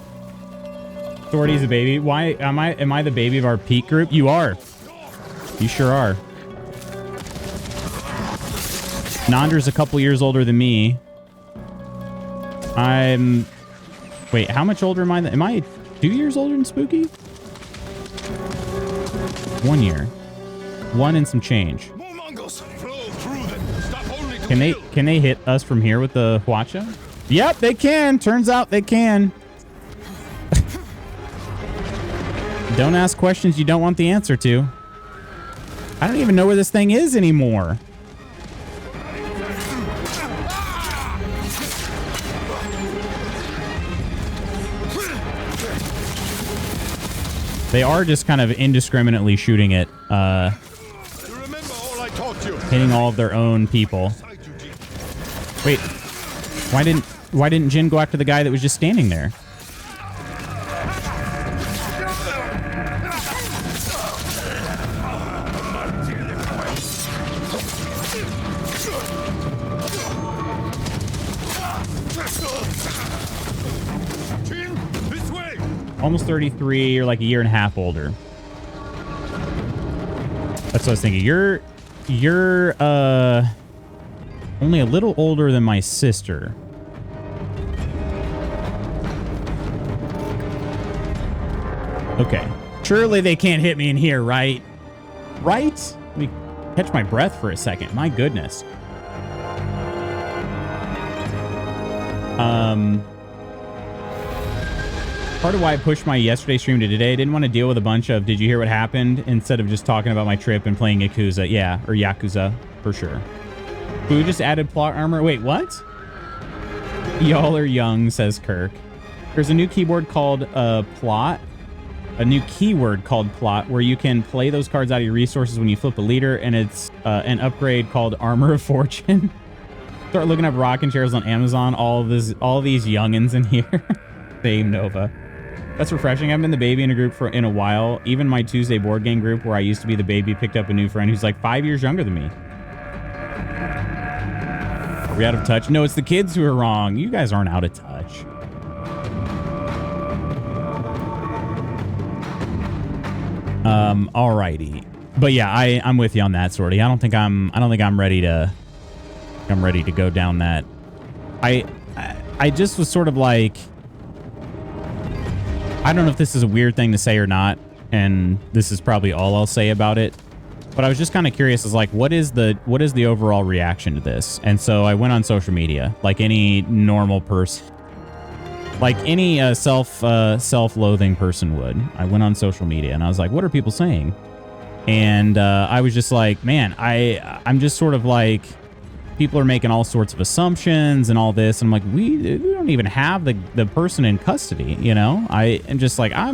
Authority's a baby. Why am I the baby of our peak group? You are. You sure are. Nandra's a couple years older than me. Wait, how much older am I? Am I 2 years older than Spooky? 1 year. 1 and some change. Can they hit us from here with the Hwacha? Yep, they can. Turns out they can. Don't ask questions you don't want the answer to. I don't even know where this thing is anymore. They are just kind of indiscriminately shooting it, hitting all of their own people. Wait, why didn't Jin go after the guy that was just standing there? Almost 33, you're like a year and a half older. That's what I was thinking. You're only a little older than my sister. Okay. Surely they can't hit me in here, right? Right? Let me catch my breath for a second. My goodness. Part of why I pushed my yesterday stream to today, I didn't want to deal with a bunch of did you hear what happened instead of just talking about my trip and playing Yakuza. Yeah, or Yakuza, for sure. Who just added plot armor? Wait, what? Y'all are young, says Kirk. There's a new keyboard called plot. A new keyword called plot where you can play those cards out of your resources when you flip a leader, and it's an upgrade called Armor of Fortune. Start looking up rocking chairs on Amazon. All these youngins in here. Same Nova. That's refreshing. I've been the baby in a group in a while. Even my Tuesday board game group where I used to be the baby picked up a new friend who's like 5 years younger than me. Are we out of touch? No, it's the kids who are wrong. You guys aren't out of touch. Alrighty. But yeah, I'm with you on that, Sorty. I don't think I'm ready to go down that. I just was sort of like, I don't know if this is a weird thing to say or not, and this is probably all I'll say about it. But I was just kind of curious, is like, what is the overall reaction to this? And so I went on social media, like any normal person, like any self-loathing person would. I went on social media and I was like, what are people saying? And I was just like, man, I'm just sort of like, people are making all sorts of assumptions and all this. And I'm like, we don't even have the person in custody, you know? I am just like, I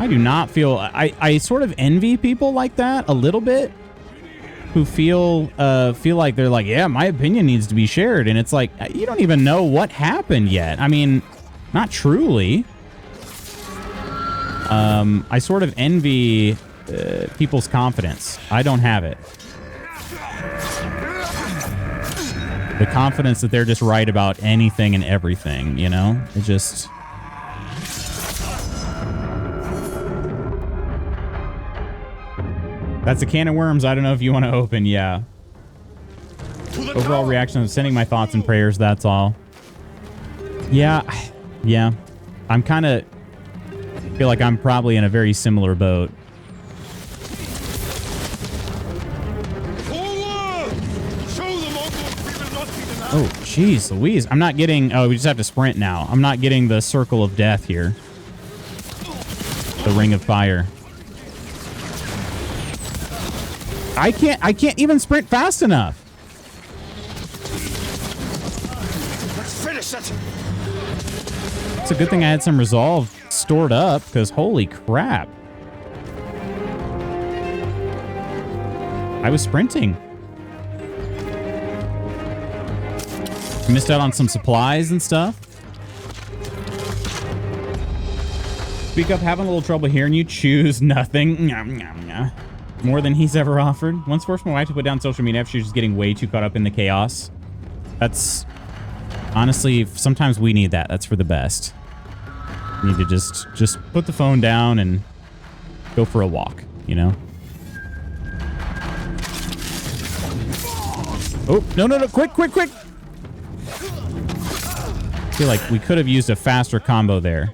do not feel, I sort of envy people like that a little bit who feel like they're like, yeah, my opinion needs to be shared. And it's like, you don't even know what happened yet. I mean, not truly. I sort of envy people's confidence. I don't have it. The confidence that they're just right about anything and everything, you know? It just... That's a can of worms I don't know if you want to open, yeah. Overall reaction, I'm sending my thoughts and prayers, that's all. Yeah. I'm kind of... feel like I'm probably in a very similar boat. Oh, jeez Louise. I'm not getting... Oh, we just have to sprint now. I'm not getting the circle of death here. The ring of fire. I can't even sprint fast enough. Let's finish it. It's a good thing I had some resolve stored up, because holy crap. I was sprinting. Missed out on some supplies and stuff. Speak up, having a little trouble hearing you. Choose nothing. More than he's ever offered. Once forced my wife to put down social media after she was just getting way too caught up in the chaos. That's... honestly, sometimes we need that. That's for the best. We need to just put the phone down and go for a walk, you know? Oh, no. Quick. I feel like we could have used a faster combo there.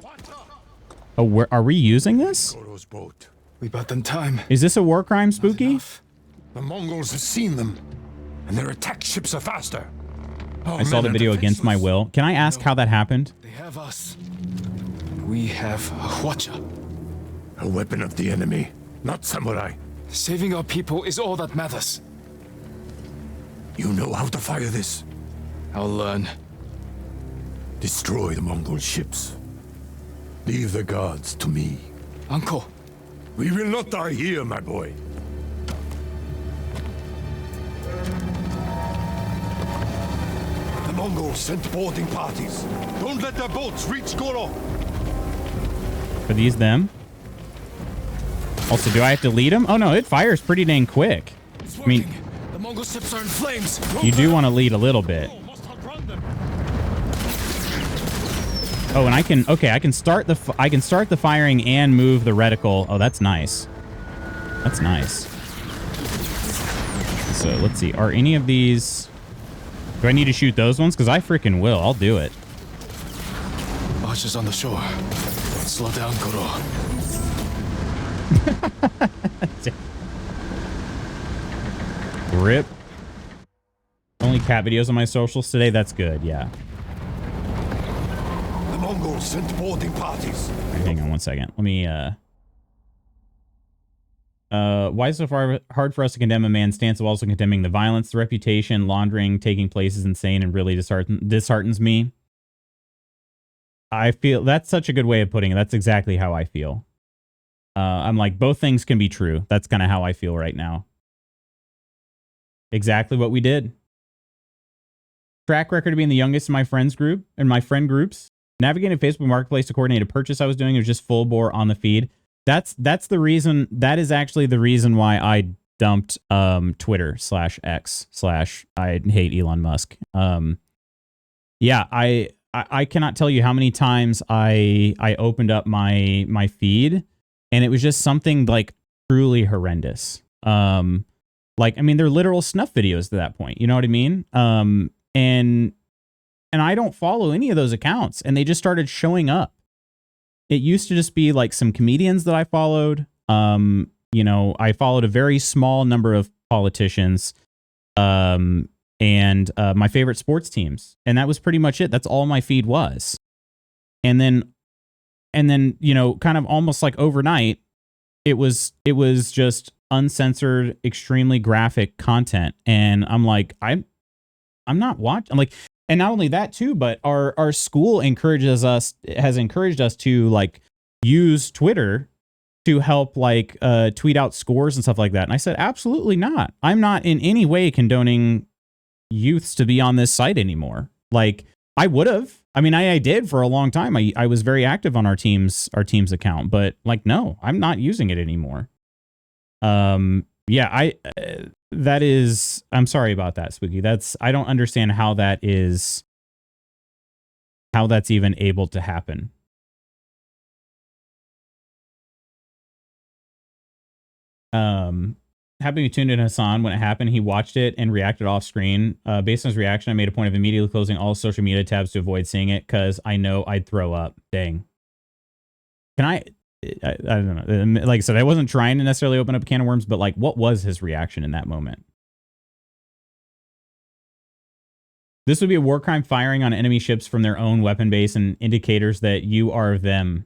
Oh, are we using this? Boat. We bought them time. Is this a war crime, Spooky? The Mongols have seen them, and their attack ships are faster. I saw the video against my will. Can I ask how that happened? They have us. We have a Hwacha. A weapon of the enemy, not samurai. Saving our people is all that matters. You know how to fire this. I'll learn. Destroy the Mongol ships. Leave the guards to me. Uncle. We will not die here, my boy. The Mongols sent boarding parties. Don't let their boats reach Goro. Are these them? Also, do I have to lead them? Oh no, it fires pretty dang quick. I mean, the Mongol ships are in flames. You do want to lead a little bit. Oh, and I can start the firing and move the reticle. Oh, that's nice. That's nice. So let's see. Are any of these? Do I need to shoot those ones? Because I freaking will. I'll do it. Archers on the shore. Slow down, Goro. Rip. Only cat videos on my socials today. That's good. Yeah. The Mongols sent boarding parties. Right, hang on one second. Let me, why is it so far hard for us to condemn a man's stance of also condemning the violence, the reputation, laundering taking place is insane and really disheartens me. I feel that's such a good way of putting it. That's exactly how I feel. I'm like, both things can be true. That's kind of how I feel right now. Exactly what we did. Track record of being the youngest in my friends group and my friend groups. Navigating Facebook Marketplace to coordinate a purchase I was doing. It was just full bore on the feed. That's the reason. That is actually the reason why I dumped Twitter /X/ I hate Elon Musk. Yeah, I cannot tell you how many times I opened up my feed and it was just something like truly horrendous. Like, I mean, they're literal snuff videos to that point. You know what I mean? And I don't follow any of those accounts, and they just started showing up. It used to just be like some comedians that I followed. You know, I followed a very small number of politicians, and my favorite sports teams, and that was pretty much it. That's all my feed was. And then, you know, kind of almost like overnight, it was just uncensored, extremely graphic content, and I'm like, I'm not watching. I'm like, and not only that too, but our school has encouraged us to like use Twitter to help like tweet out scores and stuff like that. And I said, absolutely not. I'm not in any way condoning youths to be on this site anymore. Like I would have. I mean, I did for a long time. I was very active on our team's account, but like, no, I'm not using it anymore. Yeah, that is, I'm sorry about that, Spooky. I don't understand how that's even able to happen. Having you tuned in Hassan when it happened, he watched it and reacted off screen. Based on his reaction, I made a point of immediately closing all social media tabs to avoid seeing it because I know I'd throw up. Dang. Can I don't know. Like I said, I wasn't trying to necessarily open up a can of worms, but like, what was his reaction in that moment? This would be a war crime, firing on enemy ships from their own weapon base and indicators that you are them.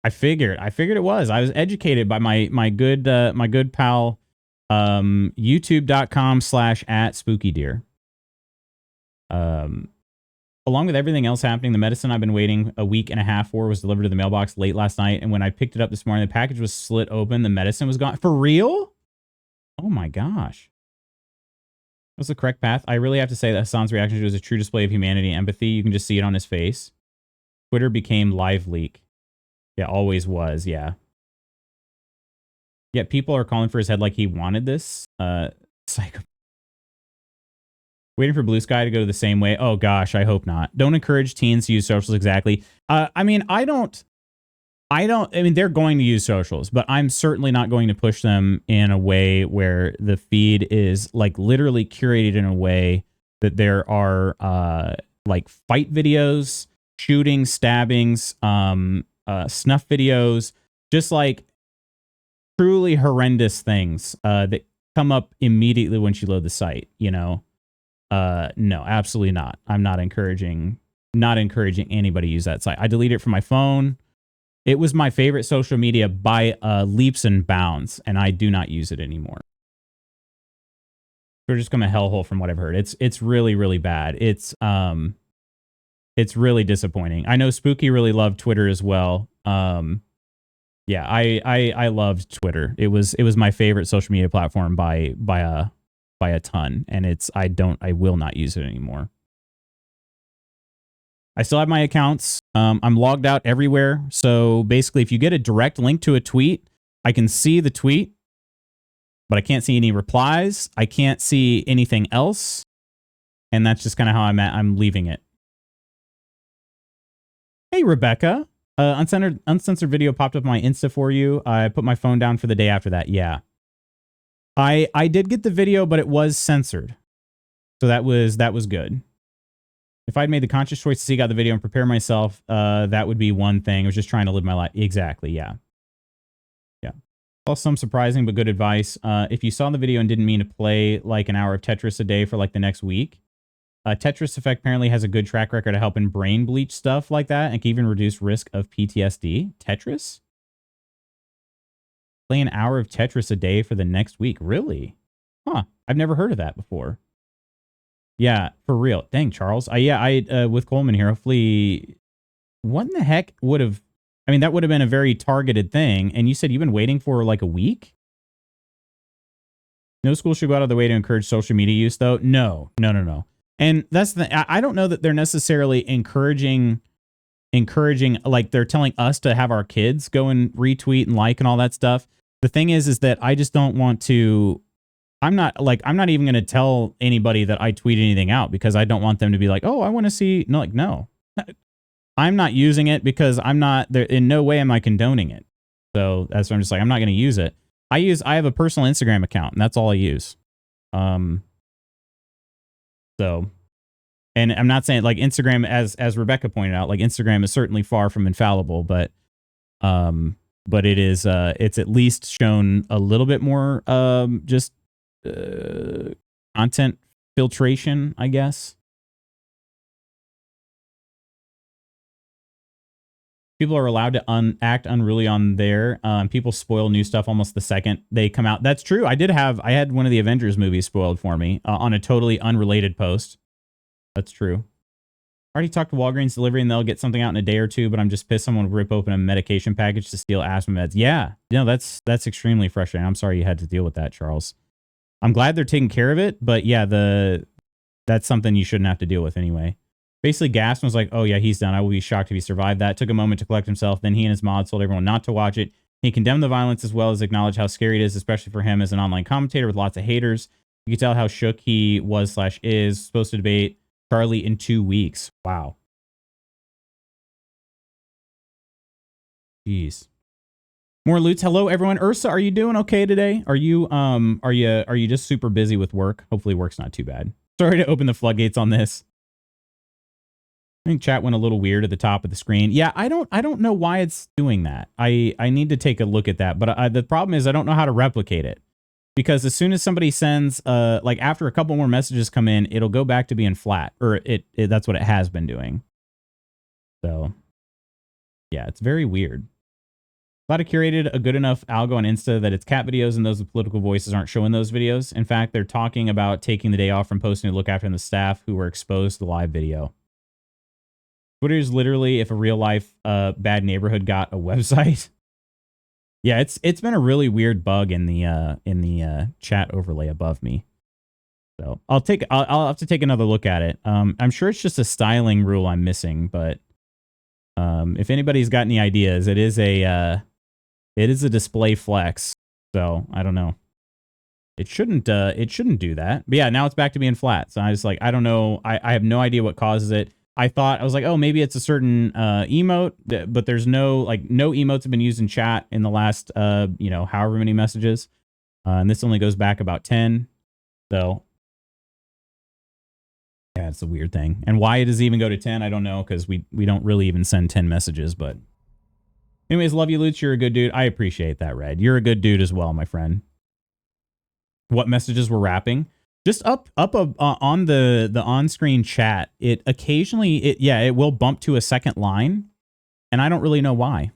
I figured it was. I was educated by my good pal, youtube.com/@spookydeer. Along with everything else happening, the medicine I've been waiting a week and a half for was delivered to the mailbox late last night. And when I picked it up this morning, the package was slit open. The medicine was gone. For real? Oh my gosh. What's the correct path? I really have to say that Hassan's reaction was a true display of humanity and empathy. You can just see it on his face. Twitter became live leak. Yeah, always was. Yeah. Yeah, people are calling for his head like he wanted this. Psycho. Waiting for Blue Sky to go the same way. Oh gosh, I hope not. Don't encourage teens to use socials exactly. I mean, I mean, they're going to use socials, but I'm certainly not going to push them in a way where the feed is like literally curated in a way that there are like fight videos, shooting, stabbings, snuff videos, just like truly horrendous things that come up immediately once you load the site, you know? No, absolutely not. I'm not encouraging anybody to use that site. I deleted it from my phone. It was my favorite social media by leaps and bounds, and I do not use it anymore. We're just going to hellhole from what I've heard. It's really, really bad. It's really disappointing. I know Spooky really loved Twitter as well. Yeah, I loved Twitter. It was my favorite social media platform by a ton, and I will not use it anymore. I still have my accounts. I'm logged out everywhere. So basically, if you get a direct link to a tweet, I can see the tweet, but I can't see any replies. I can't see anything else. And that's just kind of how I'm leaving it. Hey, Rebecca. Uncensored video popped up on my Insta for you. I put my phone down for the day after that. Yeah. I did get the video, but it was censored. So that was good. If I'd made the conscious choice to seek out the video and prepare myself, that would be one thing. I was just trying to live my life. Exactly. Yeah. Yeah. Some surprising but good advice. If you saw the video and didn't mean to play like an hour of Tetris a day for like the next week, Tetris Effect apparently has a good track record of helping brain bleach stuff like that and can even reduce risk of PTSD. Tetris? Play an hour of Tetris a day for the next week. Really? Huh. I've never heard of that before. Yeah, for real. Dang, Charles. I with Coleman here, hopefully, what in the heck would have, I mean, that would have been a very targeted thing. And you said you've been waiting for like a week? No school should go out of the way to encourage social media use, though. No. And that's I don't know that they're necessarily encouraging, like they're telling us to have our kids go and retweet and like and all that stuff. The thing is that I just don't want to, I'm not even going to tell anybody that I tweet anything out because I don't want them to be like, oh, I want to see, no, like, no. I'm not using it because I'm not there. In no way am I condoning it. So that's why I'm just like, I'm not going to use it. I have a personal Instagram account and that's all I use. So, and I'm not saying like Instagram, as Rebecca pointed out, like Instagram is certainly far from infallible, but it is, it's at least shown a little bit more, just, content filtration, I guess. People are allowed to act unruly on there. People spoil new stuff almost the second they come out. That's true. I had one of the Avengers movies spoiled for me on a totally unrelated post. That's true. I already talked to Walgreens delivery and they'll get something out in a day or two, but I'm just pissed someone would rip open a medication package to steal asthma meds. Yeah, that's extremely frustrating. I'm sorry you had to deal with that, Charles. I'm glad they're taking care of it, but yeah, that's something you shouldn't have to deal with anyway. Basically, Gaston was like, oh yeah, he's done. I will be shocked if he survived that. Took a moment to collect himself. Then he and his mods told everyone not to watch it. He condemned the violence as well as acknowledged how scary it is, especially for him as an online commentator with lots of haters. You can tell how shook he was/is. Supposed to debate Charlie in 2 weeks. Wow. Jeez. More loots. Hello, everyone. Ursa, are you doing okay today? Are you just super busy with work? Hopefully work's not too bad. Sorry to open the floodgates on this. I think chat went a little weird at the top of the screen. Yeah, I don't know why it's doing that. I need to take a look at that. But the problem is I don't know how to replicate it. Because as soon as somebody sends, like after a couple more messages come in, it'll go back to being flat. Or that's what it has been doing. So, yeah, it's very weird. Glad I curated a good enough algo on Insta that it's cat videos and those with political voices aren't showing those videos. In fact, they're talking about taking the day off from posting to look after the staff who were exposed to the live video. Twitter is literally if a real life bad neighborhood got a website. Yeah, it's been a really weird bug in the chat overlay above me. So I'll have to take another look at it. I'm sure it's just a styling rule I'm missing, but if anybody's got any ideas, it is a display flex. So I don't know. It shouldn't do that. But yeah, now it's back to being flat. So I was like, I don't know. I have no idea what causes it. I was like, oh, maybe it's a certain emote, but there's no emotes have been used in chat in the last, however many messages. And this only goes back about 10. So yeah, it's a weird thing. And why it does even go to 10, I don't know, because we don't really even send 10 messages. But anyways, love you, Lutz. You're a good dude. I appreciate that, Red. You're a good dude as well, my friend. What messages we're wrapping? Just up on the on-screen chat, it occasionally, it will bump to a second line, and I don't really know why.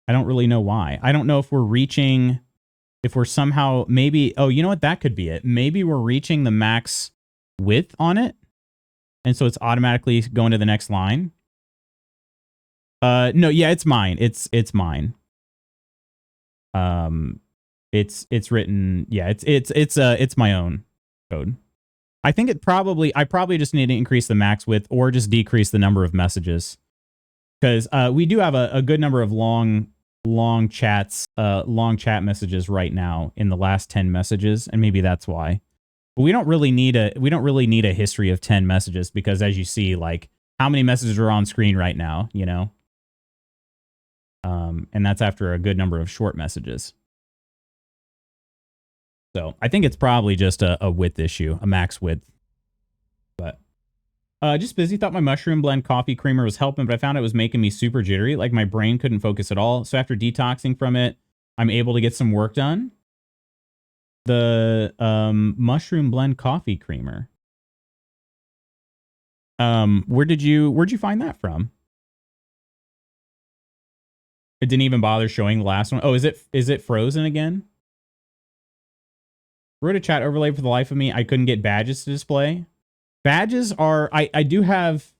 I don't know if we're somehow, maybe, oh, you know what, that could be it. Maybe we're reaching the max width on it, and so it's automatically going to the next line. No, yeah, it's mine. It's mine. It's written, yeah, it's my own code. I think I probably just need to increase the max width or just decrease the number of messages. Because we do have a good number of long chat messages right now in the last 10 messages, and maybe that's why. But we don't really need a history of 10 messages because as you see, like how many messages are on screen right now, you know? And that's after a good number of short messages. So I think it's probably just a width issue, a max width. But just busy. Thought my mushroom blend coffee creamer was helping, but I found it was making me super jittery. Like my brain couldn't focus at all. So after detoxing from it, I'm able to get some work done. The mushroom blend coffee creamer. Where'd you find that from? It didn't even bother showing the last one. Oh, is it frozen again? Wrote a chat overlay for the life of me. I couldn't get badges to display. Badges are I do have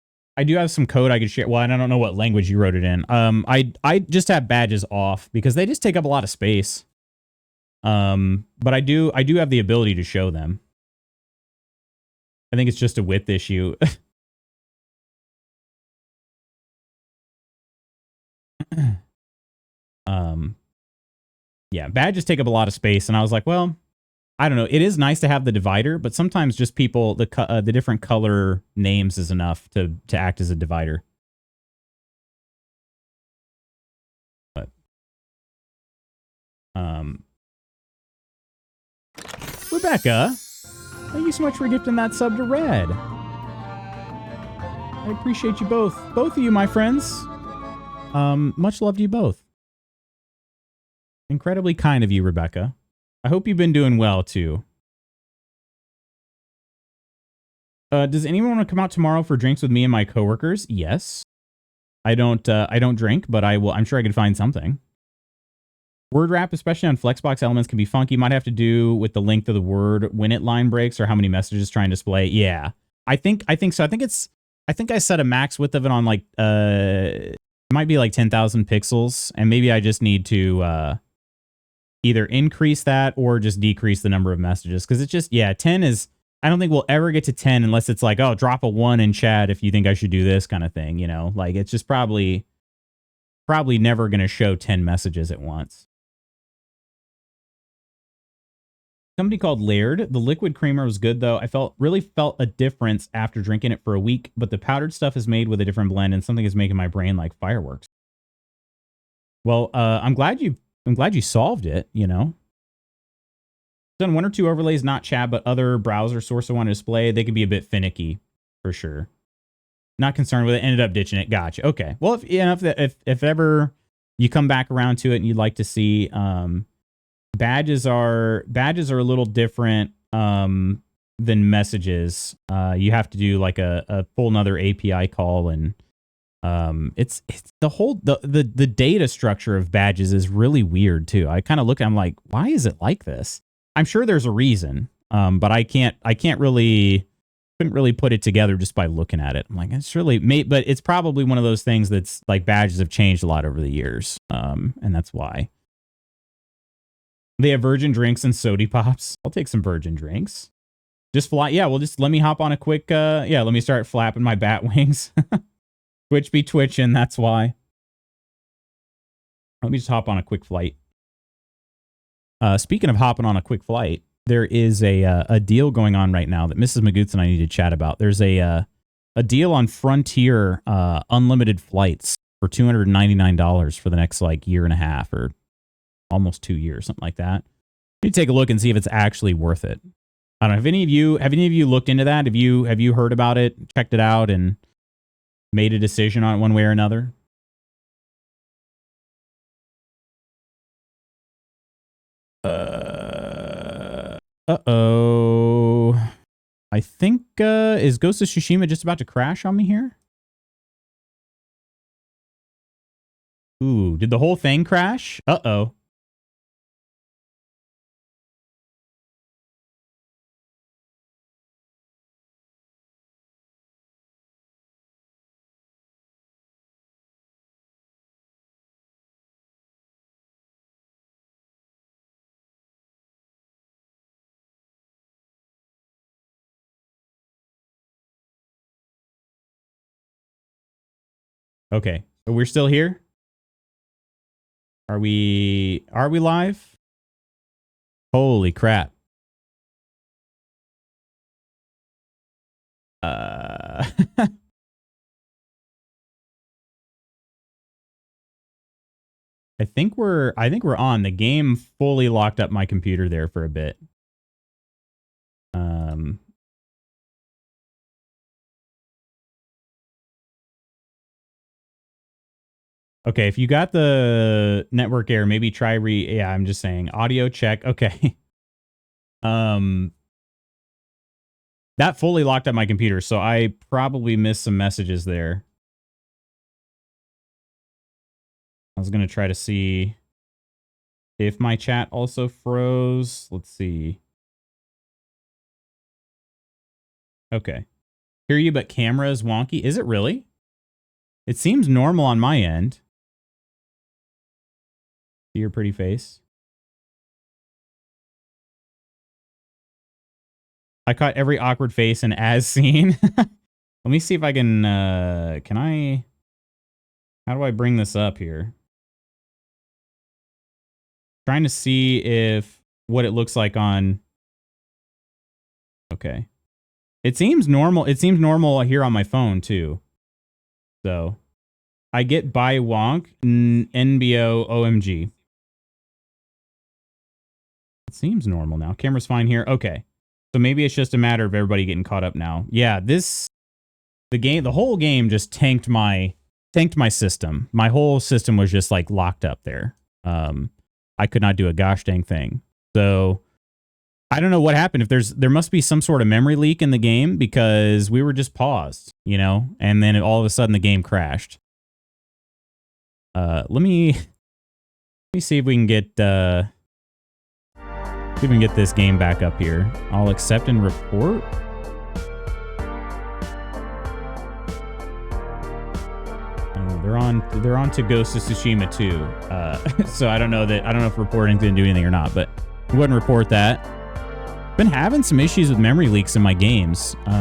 some code I could share. Well, I don't know what language you wrote it in. I just have badges off because they just take up a lot of space. But I do have the ability to show them. I think it's just a width issue. Yeah, badges take up a lot of space, and I was like, well, I don't know. It is nice to have the divider, but sometimes just people the different color names is enough to act as a divider. But Rebecca, thank you so much for gifting that sub to Red. I appreciate you both of you, my friends. Much love to you both. Incredibly kind of you, Rebecca. I hope you've been doing well too. Does anyone want to come out tomorrow for drinks with me and my coworkers? Yes. I don't drink, but I will. I'm sure I could find something. Word wrap, especially on Flexbox elements, can be funky. Might have to do with the length of the word when it line breaks or how many messages trying to display. Yeah, I think so. I think I set a max width of it on like it might be like 10,000 pixels, and maybe I just need to either increase that or just decrease the number of messages, because it's just 10 is. I don't think we'll ever get to 10 unless it's like, oh, drop a 1 in chat if you think I should do this kind of thing. You know, like it's just probably never going to show 10 messages at once. Somebody called Laird. The liquid creamer was good, though. I really felt a difference after drinking it for a week, but the powdered stuff is made with a different blend, and something is making my brain like fireworks. Well, I'm glad you solved it, you know. Done 1 or 2 overlays, not chat, but other browser source I want to display. They can be a bit finicky, for sure. Not concerned with it. Ended up ditching it. Gotcha. Okay. Well, if ever you come back around to it and you'd like to see, badges are a little different than messages. You have to do like a full another API call, and it's the whole the data structure of badges is really weird too. I kind of look, I'm like, why is it like this? I'm sure there's a reason, but I couldn't really put it together just by looking at it. I'm like, it's really but it's probably one of those things that's like badges have changed a lot over the years, and that's why. They have virgin drinks and sody pops. I'll take some virgin drinks. Just fly. Yeah, well, just let me hop on a quick. Let me start flapping my bat wings. Twitch be twitching. That's why. Let me just hop on a quick flight. Speaking of hopping on a quick flight, there is a deal going on right now that Mrs. Magoots and I need to chat about. There's a deal on Frontier unlimited flights for $299 for the next like year and a half or almost 2 years, something like that. You take a look and see if it's actually worth it. I don't know. Have any of you looked into that? Have you heard about it, checked it out, and made a decision on it one way or another? Uh-oh. I think, is Ghost of Tsushima just about to crash on me here? Ooh, did the whole thing crash? Uh-oh. Okay, so we're still here? Are we live? Holy crap. I think we're on. The game fully locked up my computer there for a bit. Okay, if you got the network error, maybe try yeah, I'm just saying audio check. Okay. That fully locked up my computer, so I probably missed some messages there. I was going to try to see if my chat also froze. Let's see. Okay. Hear you, but camera is wonky. Is it really? It seems normal on my end. See your pretty face. I caught every awkward face and as seen. Let me see if I can how do I bring this up here? Trying to see if what it looks like on. Okay. It seems normal. It seems normal here on my phone too. So I get by wonk NBO OMG. It seems normal now. Camera's fine here. Okay. So maybe it's just a matter of everybody getting caught up now. Yeah, the whole game just tanked my system. My whole system was just like locked up there. I could not do a gosh dang thing. So I don't know what happened. There must be some sort of memory leak in the game because we were just paused, you know, and then all of a sudden the game crashed. Let me see if we can get this game back up here. I'll accept and report. They're on to Ghost of Tsushima 2. So I don't know if reporting didn't do anything or not, but I wouldn't report that. Been having some issues with memory leaks in my games. We'll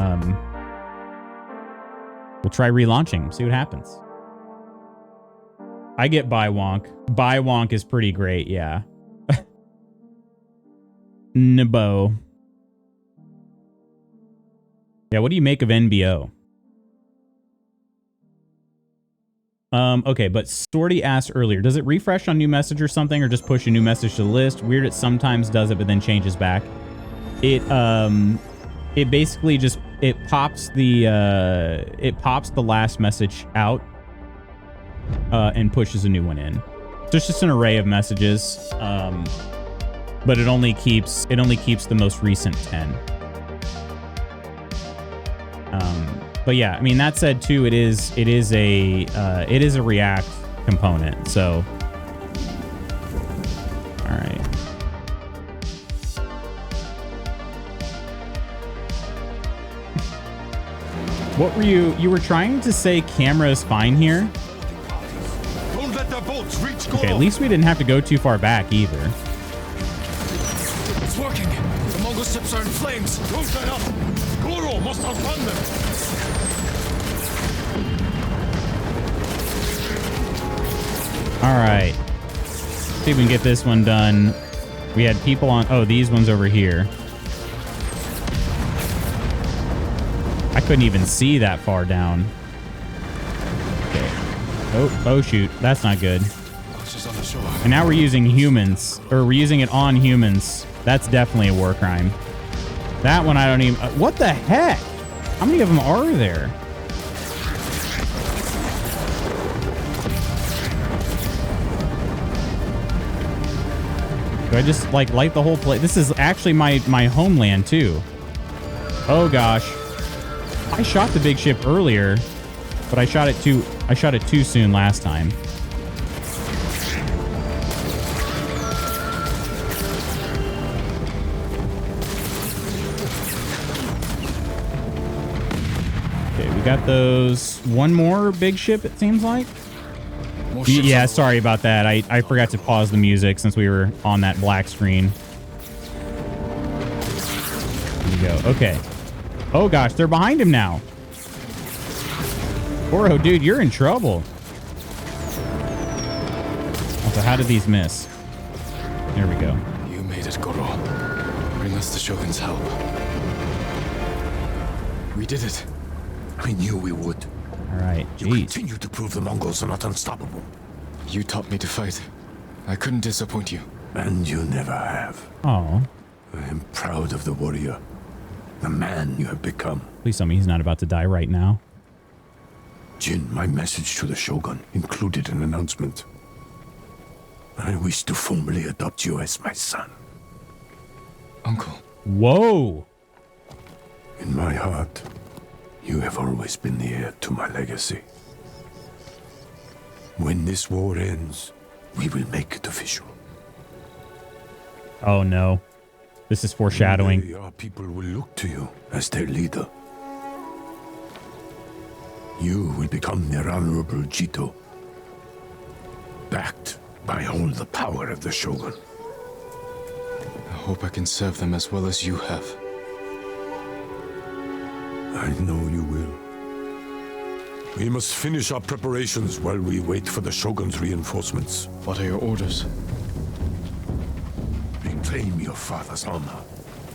try relaunching, see what happens. I get by wonk. By wonk is pretty great, yeah. Nebo. Yeah, what do you make of NBO? Okay, but Storty asked earlier, does it refresh on new message or something, or just push a new message to the list? Weird, it sometimes does it, but then changes back. It basically just pops the last message out and pushes a new one in. So it's just an array of messages. But it only keeps the most recent 10. But yeah, I mean, that said too, it is a React component. So, all right. What were you were trying to say? Camera is fine here. Don't let their boats reach Okay, at least we didn't have to go too far back either. It's working. The Mongol ships are in flames. Don't let up. Goro must outrun them. All right. See if we can get this one done. We had people on... Oh, these ones over here. I couldn't even see that far down. Okay. Oh, shoot. That's not good. And now we're using humans. Or we're using it on humans. That's definitely a war crime. That one I don't even... What the heck? How many of them are there? Do I just, like, light the whole place? This is actually my homeland, too. Oh, gosh. I shot the big ship earlier, but I shot it too soon last time. Okay, we got those. One more big ship, it seems like. Yeah, sorry about that. I forgot to pause the music since we were on that black screen. There we go. Okay. Oh, gosh. They're behind him now. Goro, dude, you're in trouble. Also, how did these miss? There we go. You made it, Goro. Bring us the Shogun's help. We did it. I knew we would. All right. You continue to prove the Mongols are not unstoppable. You taught me to fight. I couldn't disappoint you. And you never have. Oh. I am proud of the warrior. The man you have become. Please tell me he's not about to die right now. Jin, my message to the Shogun included an announcement. I wish to formally adopt you as my son. Uncle. Whoa. In my heart, you have always been the heir to my legacy. When this war ends, we will make it official. Oh no. This is foreshadowing. One day our people will look to you as their leader. You will become their honorable Jito, backed by all the power of the Shogun. I hope I can serve them as well as you have. I know you will. We must finish our preparations while we wait for the Shogun's reinforcements. What are your orders? Reclaim your father's honor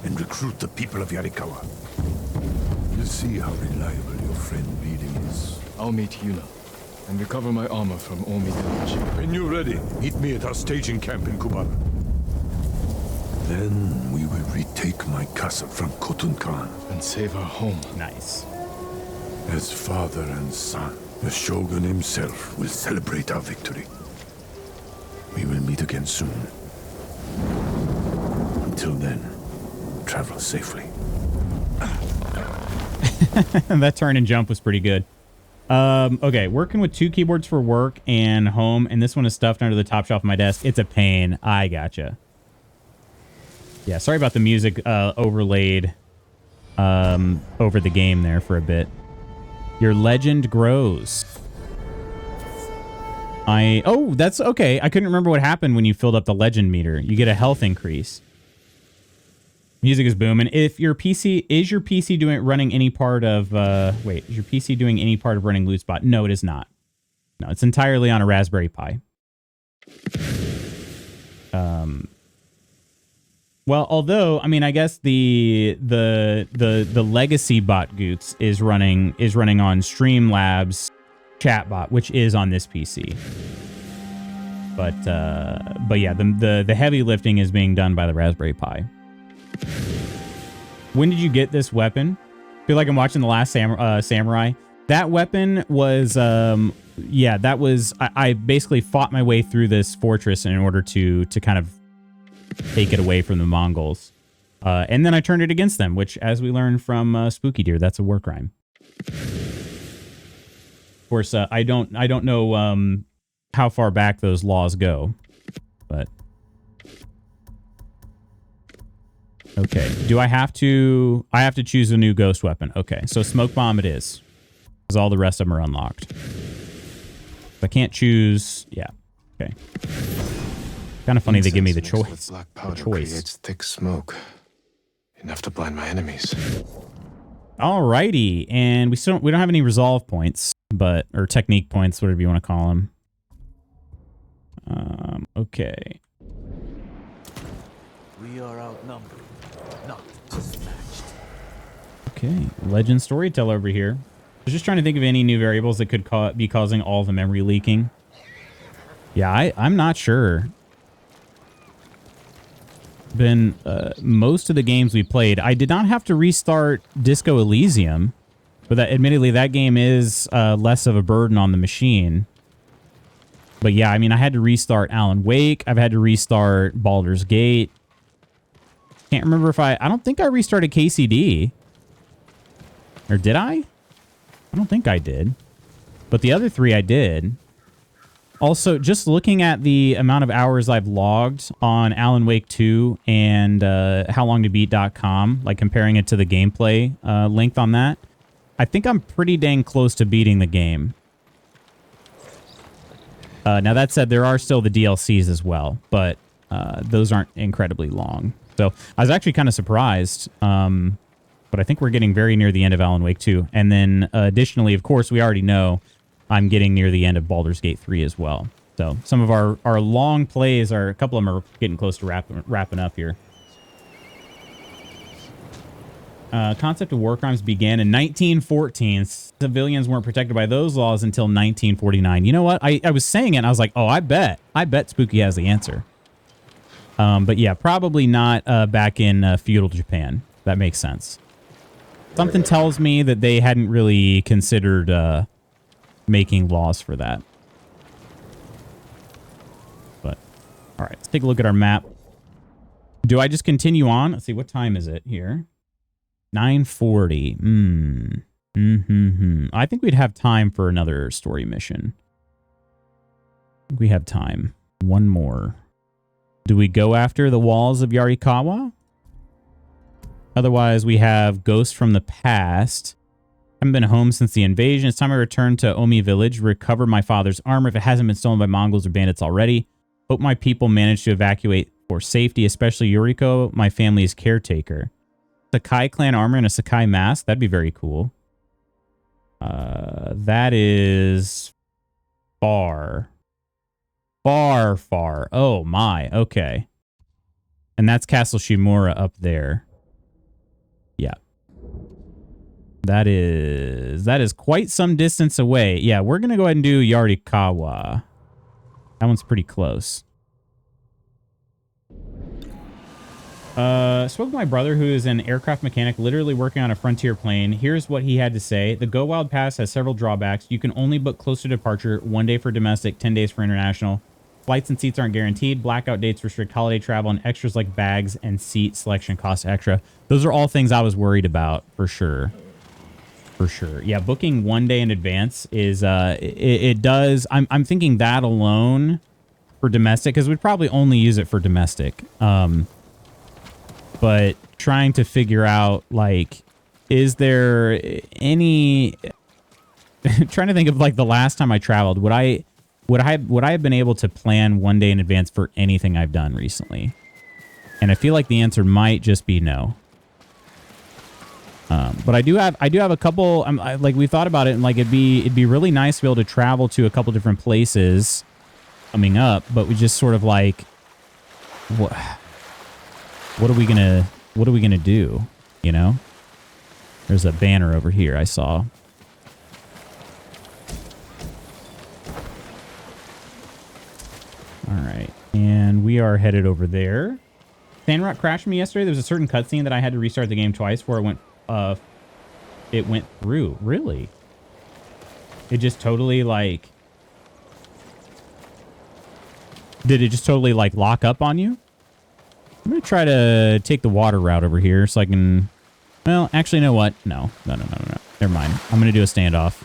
and recruit the people of Yarikawa. You'll see how reliable your friend Reedy is. I'll meet Yuna and recover my armor from Omi village. When you're ready, meet me at our staging camp in Kubara. Then we will retake my castle from Khotun Khan. And save our home. Nice. As father and son, the Shogun himself will celebrate our victory. We will meet again soon. Until then, travel safely. That turn and jump was pretty good. Okay, working with 2 keyboards for work and home, and this one is stuffed under the top shelf of my desk. It's a pain. I gotcha. Yeah, sorry about the music overlaid over the game there for a bit. Your legend grows. Oh, that's okay. I couldn't remember what happened when you filled up the legend meter. You get a health increase. Music is booming. If your PC is your PC running any part of wait, is your PC doing any part of running Lootspot? No, it is not. No, it's entirely on a Raspberry Pi. Well, although I mean, I guess the legacy bot Goots is running on Streamlabs chatbot, which is on this PC. But yeah, the heavy lifting is being done by the Raspberry Pi. When did you get this weapon? I feel like I'm watching The Last Samurai. That weapon was, yeah, that was, I basically fought my way through this fortress in order to kind of take it away from the Mongols. And then I turned it against them, which, as we learned from Spooky Deer, that's a war crime. Of course, I don't know how far back those laws go, but... Okay, do I have to... I have to choose a new ghost weapon. Okay, so smoke bomb it is. Because all the rest of them are unlocked. If I can't choose... Yeah, okay. Kind of funny they give me the choice. Black powder creates thick smoke. Enough to blind my enemies. Alrighty, and we don't have any resolve points, but... Or technique points, whatever you want to call them. Okay. We are outnumbered, not dispatched. Okay, Legend Storyteller over here. I was just trying to think of any new variables that could be causing all the memory leaking. Yeah, I'm not sure. Been most of the games we played. I did not have to restart Disco Elysium, but that admittedly that game is less of a burden on the machine. But yeah, I mean, I had to restart Alan Wake. I've had to restart Baldur's Gate. Can't remember if I don't think I restarted KCD. Or did I? I don't think I did. But the other 3 I did. Also, just looking at the amount of hours I've logged on Alan Wake 2 and howlongtobeat.com, like comparing it to the gameplay length on that, I think I'm pretty dang close to beating the game. Now, that said, there are still the DLCs as well, but those aren't incredibly long. So I was actually kind of surprised, but I think we're getting very near the end of Alan Wake 2. And then additionally, of course, we already know I'm getting near the end of Baldur's Gate 3 as well. So some of our long plays, a couple of them are getting close to wrapping up here. Concept of war crimes began in 1914. Civilians weren't protected by those laws until 1949. You know what? I was saying it, and I was like, oh, I bet Spooky has the answer. But yeah, probably not back in feudal Japan. That makes sense. Something tells me that they hadn't really considered making laws for that. But all right, let's take a look at our map. Do I just continue on? Let's see, what time is it here? 9:40. I think we'd have time for another story mission. We have time. One more. Do we go after the walls of Yarikawa? Otherwise, we have Ghost from the Past. Haven't been home since the invasion. It's time I return to Omi Village, recover my father's armor if it hasn't been stolen by Mongols or bandits already. Hope my people manage to evacuate for safety, especially Yuriko, my family's caretaker. Sakai clan armor and a Sakai mask. That'd be very cool. That is far. Far. Oh my, okay. And that's Castle Shimura up there. Yeah. That is quite some distance away. Yeah, we're going to go ahead and do Yarikawa. That one's pretty close. Spoke to my brother, who is an aircraft mechanic, literally working on a frontier plane. Here's what he had to say. The Go Wild Pass has several drawbacks. You can only book close to departure, 1 day for domestic, 10 days for international. Flights and seats aren't guaranteed. Blackout dates restrict holiday travel, and extras like bags and seat selection cost extra. Those are all things I was worried about, for sure. For sure. Yeah, booking 1 day in advance is, it does, I'm thinking that alone for domestic, because we'd probably only use it for domestic. But trying to figure out, like, is there any... trying to think of, like, the last time I traveled. Would I have been able to plan 1 day in advance for anything I've done recently? And I feel like the answer might just be no. But I do have a couple... like, we thought about it, and, like, it'd be really nice to be able to travel to a couple different places coming up, but we just sort of, like... What are we gonna do? You know? There's a banner over here I saw. All right. And we are headed over there. Sandrock crashed me yesterday. There was a certain cutscene that I had to restart the game twice before it went through. Really? It just totally, like... Did it just totally, like, lock up on you? I'm going to try to take the water route over here so I can... Well, actually, you know what? No. Never mind. I'm going to do a standoff.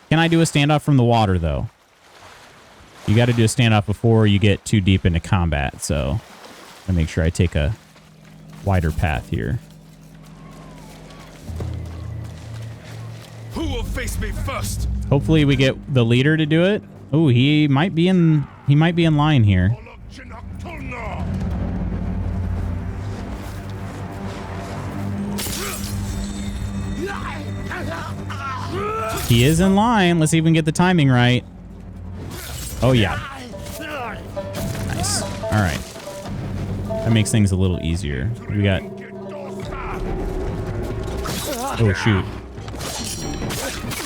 Can I do a standoff from the water, though? You got to do a standoff before you get too deep into combat, so... I'll make sure I take a wider path here. Who will face me first? Hopefully we get the leader to do it. Oh, he might be in line here. He is in line. Let's see if we can get the timing right. Oh, yeah. Nice. All right. That makes things a little easier. We got... Oh, shoot.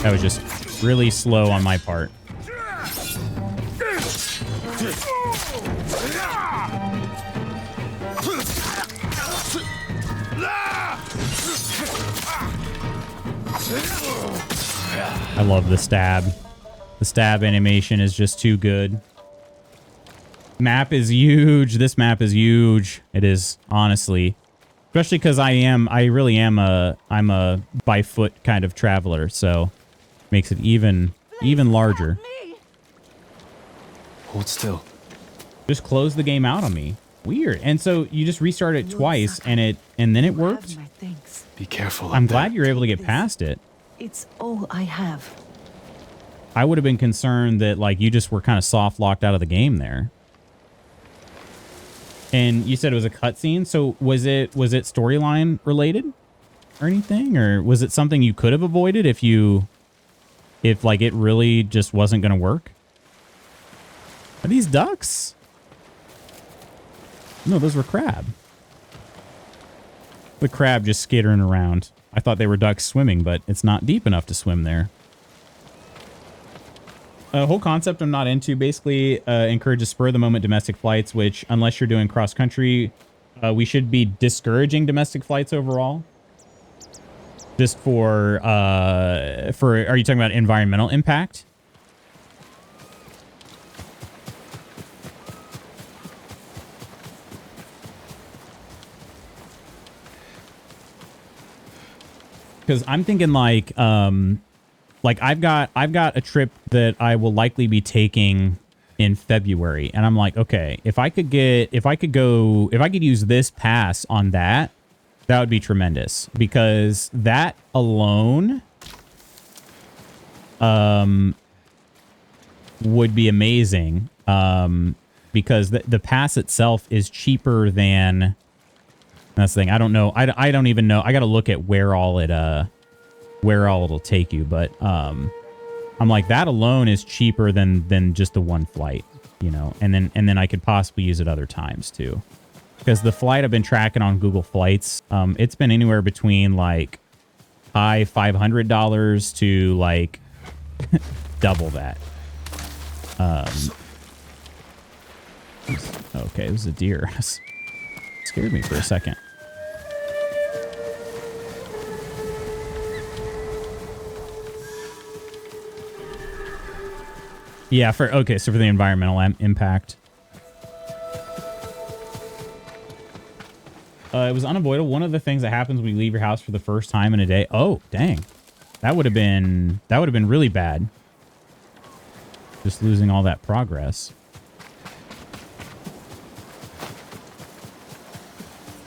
That was just really slow on my part. I love the stab. The stab animation is just too good. Map is huge. This map is huge. It is, honestly. Especially because I'm a by foot kind of traveler, so makes it even larger. Hold still. Just close the game out on me. Weird. And so you just restart it twice and then it worked? Be careful. I'm glad you're able to get past it. It's all I have. I would have been concerned that, like, you just were kind of soft locked out of the game there. And you said it was a cutscene, so was it storyline related or anything, or was it something you could have avoided if like it really just wasn't going to work? Are these ducks? No, those were crab. The crab just skittering around. I thought they were ducks swimming, but it's not deep enough to swim there. Whole concept I'm not into. Basically encourages spur-of-the-moment domestic flights, which, unless you're doing cross-country, we should be discouraging domestic flights overall. Just for are you talking about environmental impact? Because I'm thinking like I've got a trip that I will likely be taking in February, and I'm like, okay, if I could use this pass on that would be tremendous, because that alone would be amazing, because the pass itself is cheaper than, that's the thing. I don't know. I don't even know. I got to look at where all it'll take you, but I'm like, that alone is cheaper than just the one flight, you know, and then I could possibly use it other times too. Because the flight I've been tracking on Google Flights, it's been anywhere between like high $500 to like double that. Okay, it was a deer. Scared me for a second. Yeah, so for the environmental impact. It was unavoidable. One of the things that happens when you leave your house for the first time in a day. Oh, dang. That would have been really bad. Just losing all that progress.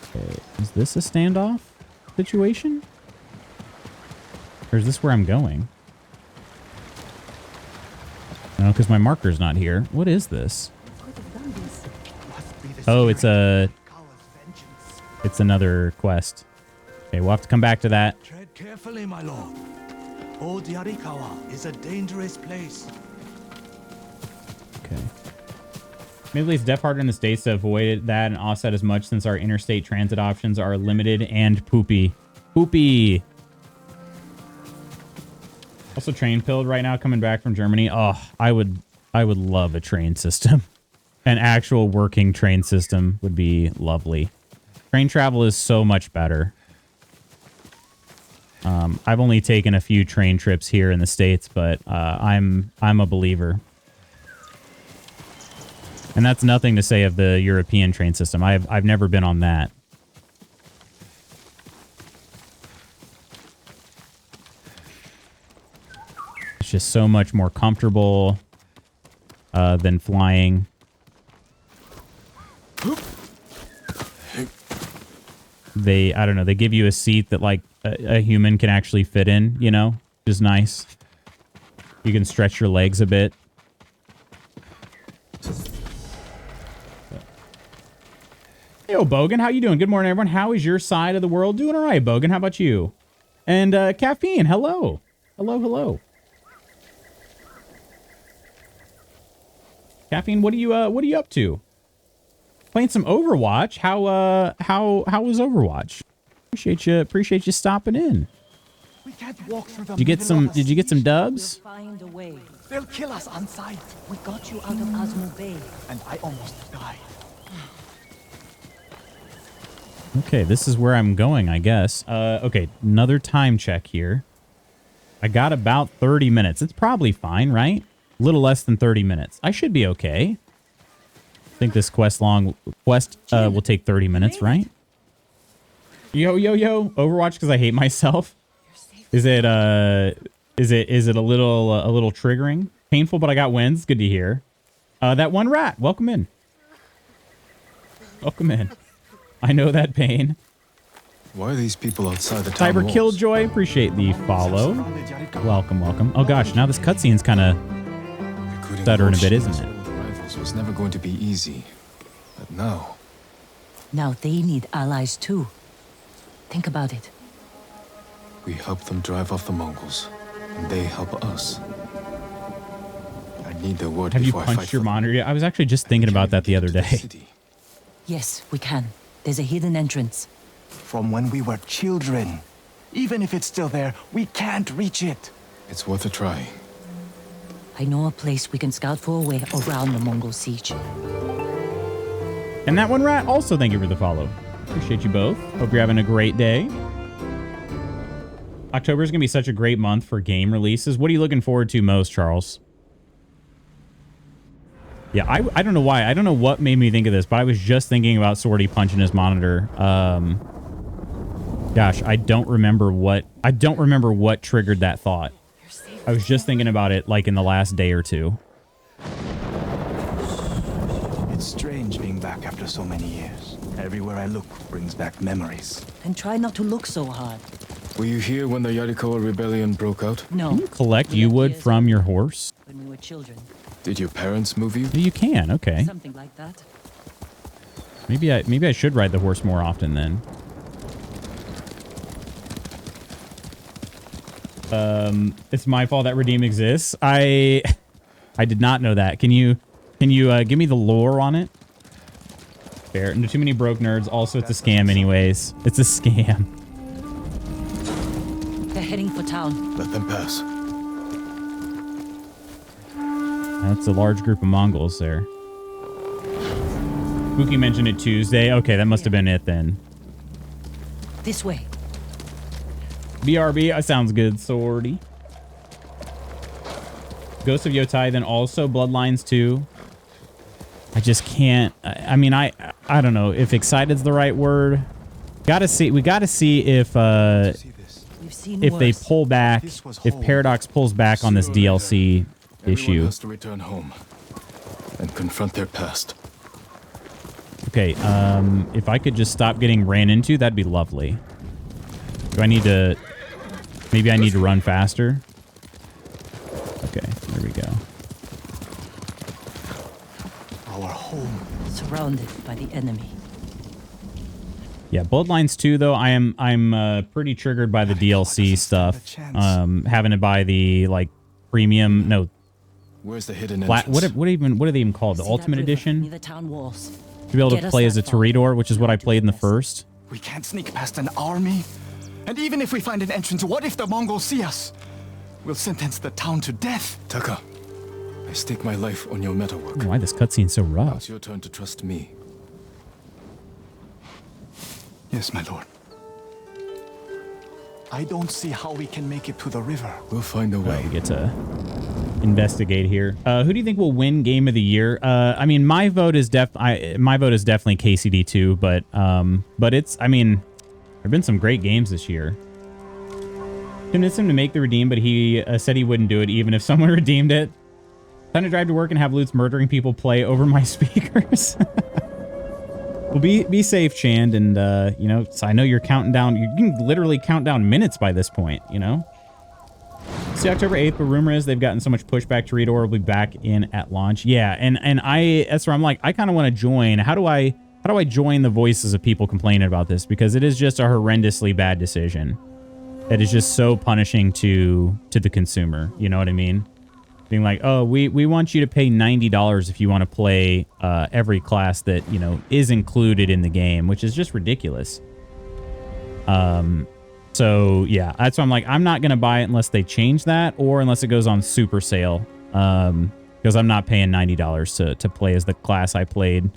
Okay, is this a standoff situation? Or is this where I'm going? No, because my marker's not here. What is this? Oh, it's another quest. Okay, we'll have to come back to that. Tread carefully, my lord. Old Yarikawa is a dangerous place. Okay. Maybe it's death harder in the States to avoid that and offset as much, since our interstate transit options are limited and poopy. Poopy! Also train pilled right now coming back from Germany. Oh, I would love a train system. An actual working train system would be lovely. Train travel is so much better. I've only taken a few train trips here in the States, but I'm a believer. And that's nothing to say of the European train system. I've never been on that. It's just so much more comfortable than flying. I don't know, they give you a seat that like a human can actually fit in, you know, which is nice. You can stretch your legs a bit. Yo, Bogan, how you doing? Good morning, everyone. How is your side of the world? Doing all right, Bogan. How about you? And Caffeine, hello. Hello. Caffeine, what are you up to? Playing some Overwatch. How was Overwatch? Appreciate you stopping in. We can't walk through the Did you get some dubs? We'll find a way. They'll kill us on sight. We got you out of Asmo Bay. And I almost died. Okay, this is where I'm going, I guess. Okay, another time check here. I got about 30 minutes. It's probably fine, right? A little less than 30 minutes. I should be okay. I think this quest will take 30 minutes, right? Yo. Overwatch because I hate myself. Is it a little triggering? Painful, but I got wins. Good to hear. That one rat. Welcome in. Welcome in. I know that pain. Why are these people outside the town Cyber walls? Killjoy, appreciate the follow. Welcome. Oh gosh, now this cutscene's kind of Recruiting stuttering a bit, Russians isn't it? and rivals was never going to be easy. But now, Now they need allies too. Think about it. we help them drive off the Mongols, and they help us. I need their word Have you before I fight punched your for them. monitor yet? I was actually just thinking about that the other Get to day. city. Yes, we can. There's a hidden entrance. From when we were children. Even if it's still there, we can't reach it. It's worth a try. I know a place we can scout for a way around the Mongol siege. And that one rat, also thank you for the follow. Appreciate you both. Hope you're having a great day. October is going to be such a great month for game releases. What are you looking forward to most, Charles? Yeah, I don't know why. I don't know what made me think of this, but I was just thinking about Swordy punching his monitor. Gosh, I don't remember what triggered that thought. I was just thinking about it like in the last day or two. It's strange being back after so many years. Everywhere I look brings back memories. And try not to look so hard. Were you here when the Yarikawa rebellion broke out? No. Can you collect yew wood from your horse? When we were children. Did your parents move you? You can, okay. Something like that. Maybe I should ride the horse more often then. It's my fault that Redeem exists. I did not know that. Can you give me the lore on it? Fair. No too many broke nerds. Also, it's a scam anyways. It's a scam. They're heading for town. Let them pass. That's a large group of Mongols there. Spooky mentioned it Tuesday. Okay, that must have been it then. This way. BRB, sounds good, Swordy. Ghost of Yotai, then also Bloodlines 2. I just can't. I mean, I don't know if excited's the right word. We gotta see if they pull back, if Paradox pulls back on this DLC issue. Everyone has to return home and confront their past. Okay, if I could just stop getting ran into, that'd be lovely. Do I need to... Maybe I need to run faster? Okay, there we go. Our home. Surrounded by the enemy. Yeah, Bloodlines 2, though, I'm pretty triggered by the DLC stuff. Having to buy the, like, premium... No. Where's the hidden entrance? What are they even called? The Ultimate Edition? Near the town walls. To be able to play as a Toreador, which is what I played in the first. We can't sneak past an army. And even if we find an entrance, what if the Mongols see us? We'll sentence the town to death. Taka, I stake my life on your metalwork. Why this cutscene's so Now rough? it's your turn to trust me. Yes, my lord. I don't see how we can make it to the river. We'll find a way. We get to investigate here. Who do you think will win Game of the Year? I mean, my vote is definitely KCD2, but it's, I mean, there've been some great games this year. Convinced him to make the redeem, but he said he wouldn't do it even if someone redeemed it. Time to drive to work and have Lutz murdering people play over my speakers. Well, be safe, Chand, and you know, so I know you're counting down. You can literally count down minutes by this point, you know. See October 8th, but rumor is they've gotten so much pushback. Toreador will be back in at launch. Yeah, and that's where I'm like, I kind of want to join. How do I join the voices of people complaining about this? Because it is just a horrendously bad decision. That is just so punishing to the consumer. You know what I mean? Being like, oh, we want you to pay $90 if you want to play every class that, you know, is included in the game, which is just ridiculous. So yeah, that's why I'm like, I'm not going to buy it unless they change that or unless it goes on super sale. Because I'm not paying $90 to play as the class I played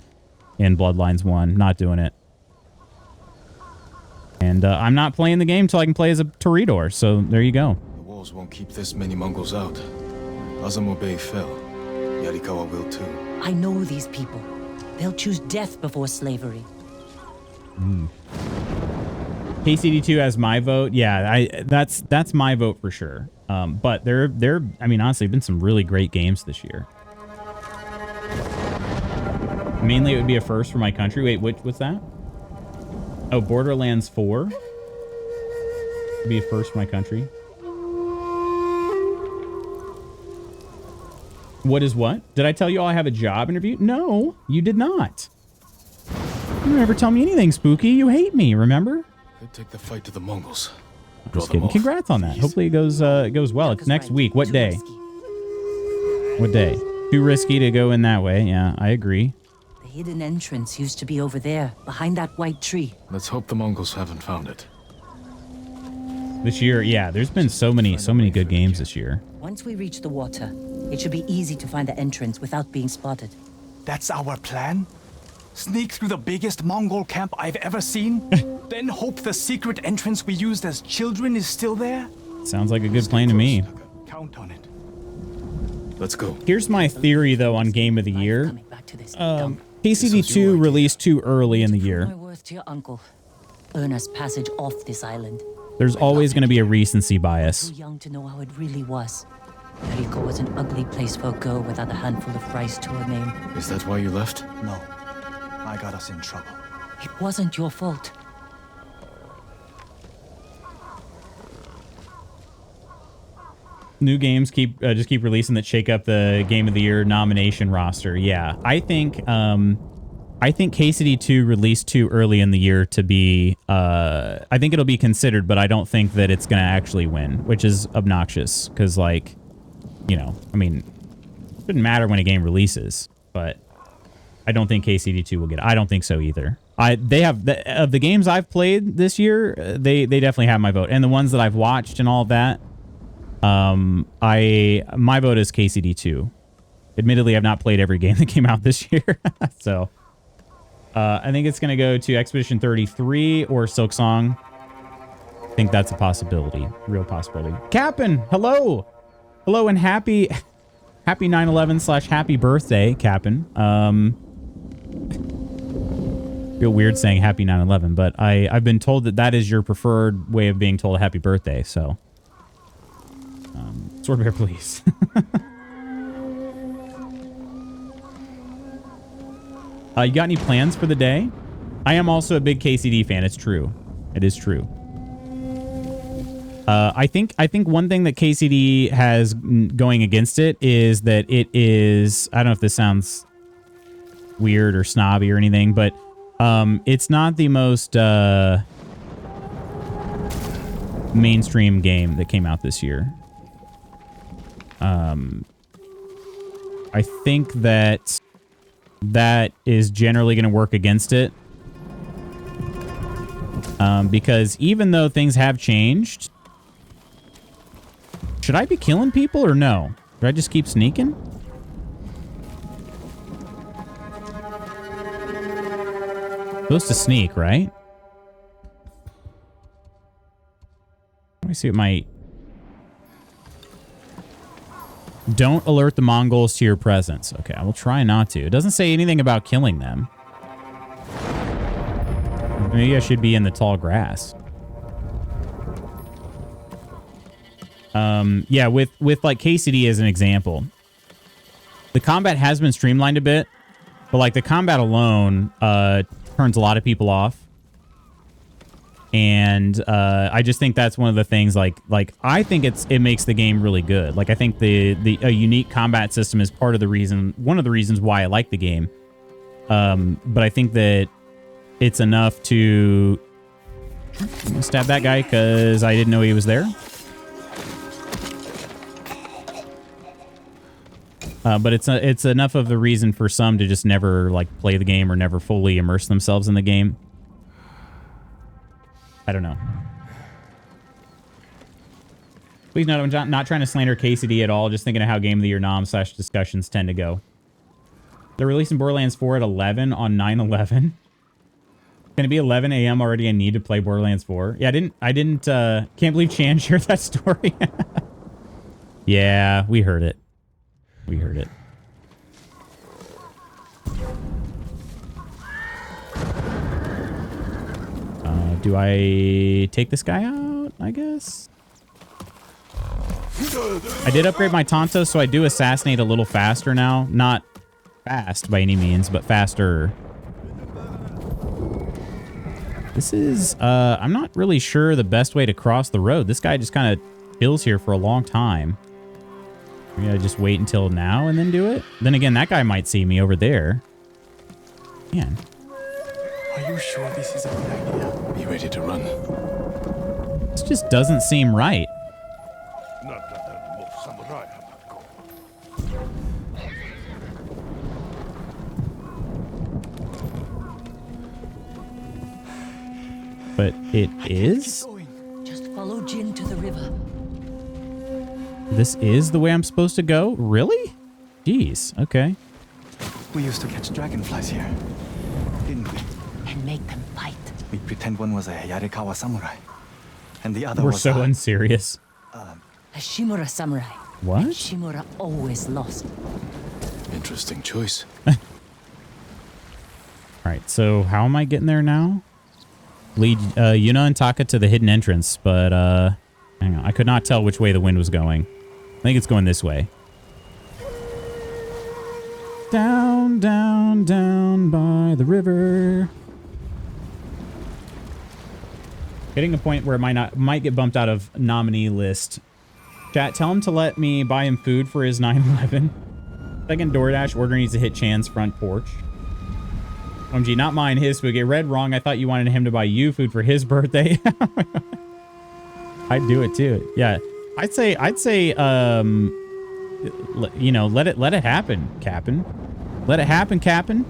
in Bloodlines 1. Not doing it. And I'm not playing the game until I can play as a Toreador. So there you go. The walls won't keep this many Mongols out. Azamo Bay fell. Yarikawa will too. I know these people. They'll choose death before slavery. KCD2 has my vote. Yeah, that's my vote for sure. But I mean, honestly, been some really great games this year. Mainly, it would be a first for my country. Wait, what's that? Oh, Borderlands 4 would be a first for my country. What is what? Did I tell you all I have a job interview? No, you did not. You never tell me anything, Spooky. You hate me, remember? They take the fight to the Mongols. Just kidding. Congrats on that. Hopefully it goes well. It's next week. What day? What day? Too risky to go in that way. Yeah, I agree. The hidden entrance used to be over there, behind that white tree. Let's hope the Mongols haven't found it. This year, yeah, there's been so many good games this year. Once we reach the water, it should be easy to find the entrance without being spotted. That's our plan? Sneak through the biggest Mongol camp I've ever seen? Then hope the secret entrance we used as children is still there? Sounds like a good plan to me. Count on it. Let's go. Here's my theory, though, on Game of the Year. Coming back to this KCD2 released too early in the My year. worth to your uncle. earn us passage off this island. There's always going to be a recency bias. Too young to know how it really was. Rico was an ugly place for a girl without a handful of rice to her name. Is that why you left? No. I got us in trouble. It wasn't your fault. New games just keep releasing that shake up the Game of the Year nomination roster. Yeah, I think KCD 2 released too early in the year to be. I think it'll be considered, but I don't think that it's going to actually win, which is obnoxious because, like, you know, I mean, it shouldn't matter when a game releases, but I don't think KCD 2 will get it. I don't think so either. They have of the games I've played this year, they definitely have my vote, and the ones that I've watched and all of that. My vote is KCD 2. Admittedly, I've not played every game that came out this year, so I think it's gonna go to Expedition 33 or Silksong. I think that's a possibility, real possibility. Cap'n, hello, and happy 9/11 / happy birthday, Cap'n. Feel weird saying happy 9/11, but I've been told that is your preferred way of being told a happy birthday, so. Sword Bear, please. You got any plans for the day? I am also a big KCD fan. It's true. It is true. I think one thing that KCD has going against it is that it is, I don't know if this sounds weird or snobby or anything, but it's not the most mainstream game that came out this year. I think that is generally going to work against it. Because even though things have changed, should I be killing people or no? Should I just keep sneaking? Supposed to sneak, right? Let me see what my... Don't alert the Mongols to your presence. Okay, I will try not to. It doesn't say anything about killing them. Maybe I should be in the tall grass. Yeah, with like KCD as an example. The combat has been streamlined a bit, but like the combat alone turns a lot of people off. And I just think that's one of the things, like I think it makes the game really good. Like I think a unique combat system is one of the reasons why I like the game. But I think that it's enough to stab that guy because I didn't know he was there. But it's enough of the reason for some to just never like play the game or never fully immerse themselves in the game. I don't know. Please note, I'm not trying to slander KCD at all. Just thinking of how Game of the Year nom / discussions tend to go. They're releasing Borderlands 4 at 11 on 9/11. Can it be 11 a.m. already? I need to play Borderlands 4. Yeah, I didn't. Can't believe Chan shared that story. Yeah, we heard it. We heard it. Do I take this guy out, I guess? I did upgrade my Tonto, so I do assassinate a little faster now. Not fast by any means, but faster. This is, I'm not really sure the best way to cross the road. This guy just kind of chills here for a long time. Maybe I just wait until now and then do it? Then again, that guy might see me over there. Man. Are you sure this is a good idea? Be ready to run. This just doesn't seem right. But it is? Just follow Jin to the river. This is the way I'm supposed to go? Really? Jeez, okay. We used to catch dragonflies here, didn't we? And make them fight. We'd pretend one was a Yarikawa samurai, and the other We're was so unserious. A Shimura samurai. What? And Shimura always lost. Interesting choice. Alright, so how am I getting there now? Lead Yuna and Taka to the hidden entrance, but hang on. I could not tell which way the wind was going. I think it's going this way. Down, down, down by the river. Hitting a point where it might get bumped out of nominee list. Chat, tell him to let me buy him food for his 9/11. Second DoorDash order needs to hit Chan's front porch. OMG, not mine, his food. Get read wrong. I thought you wanted him to buy you food for his birthday. I'd do it too. Yeah. I'd say, you know, let it happen, Cap'n. Let it happen, Cap'n.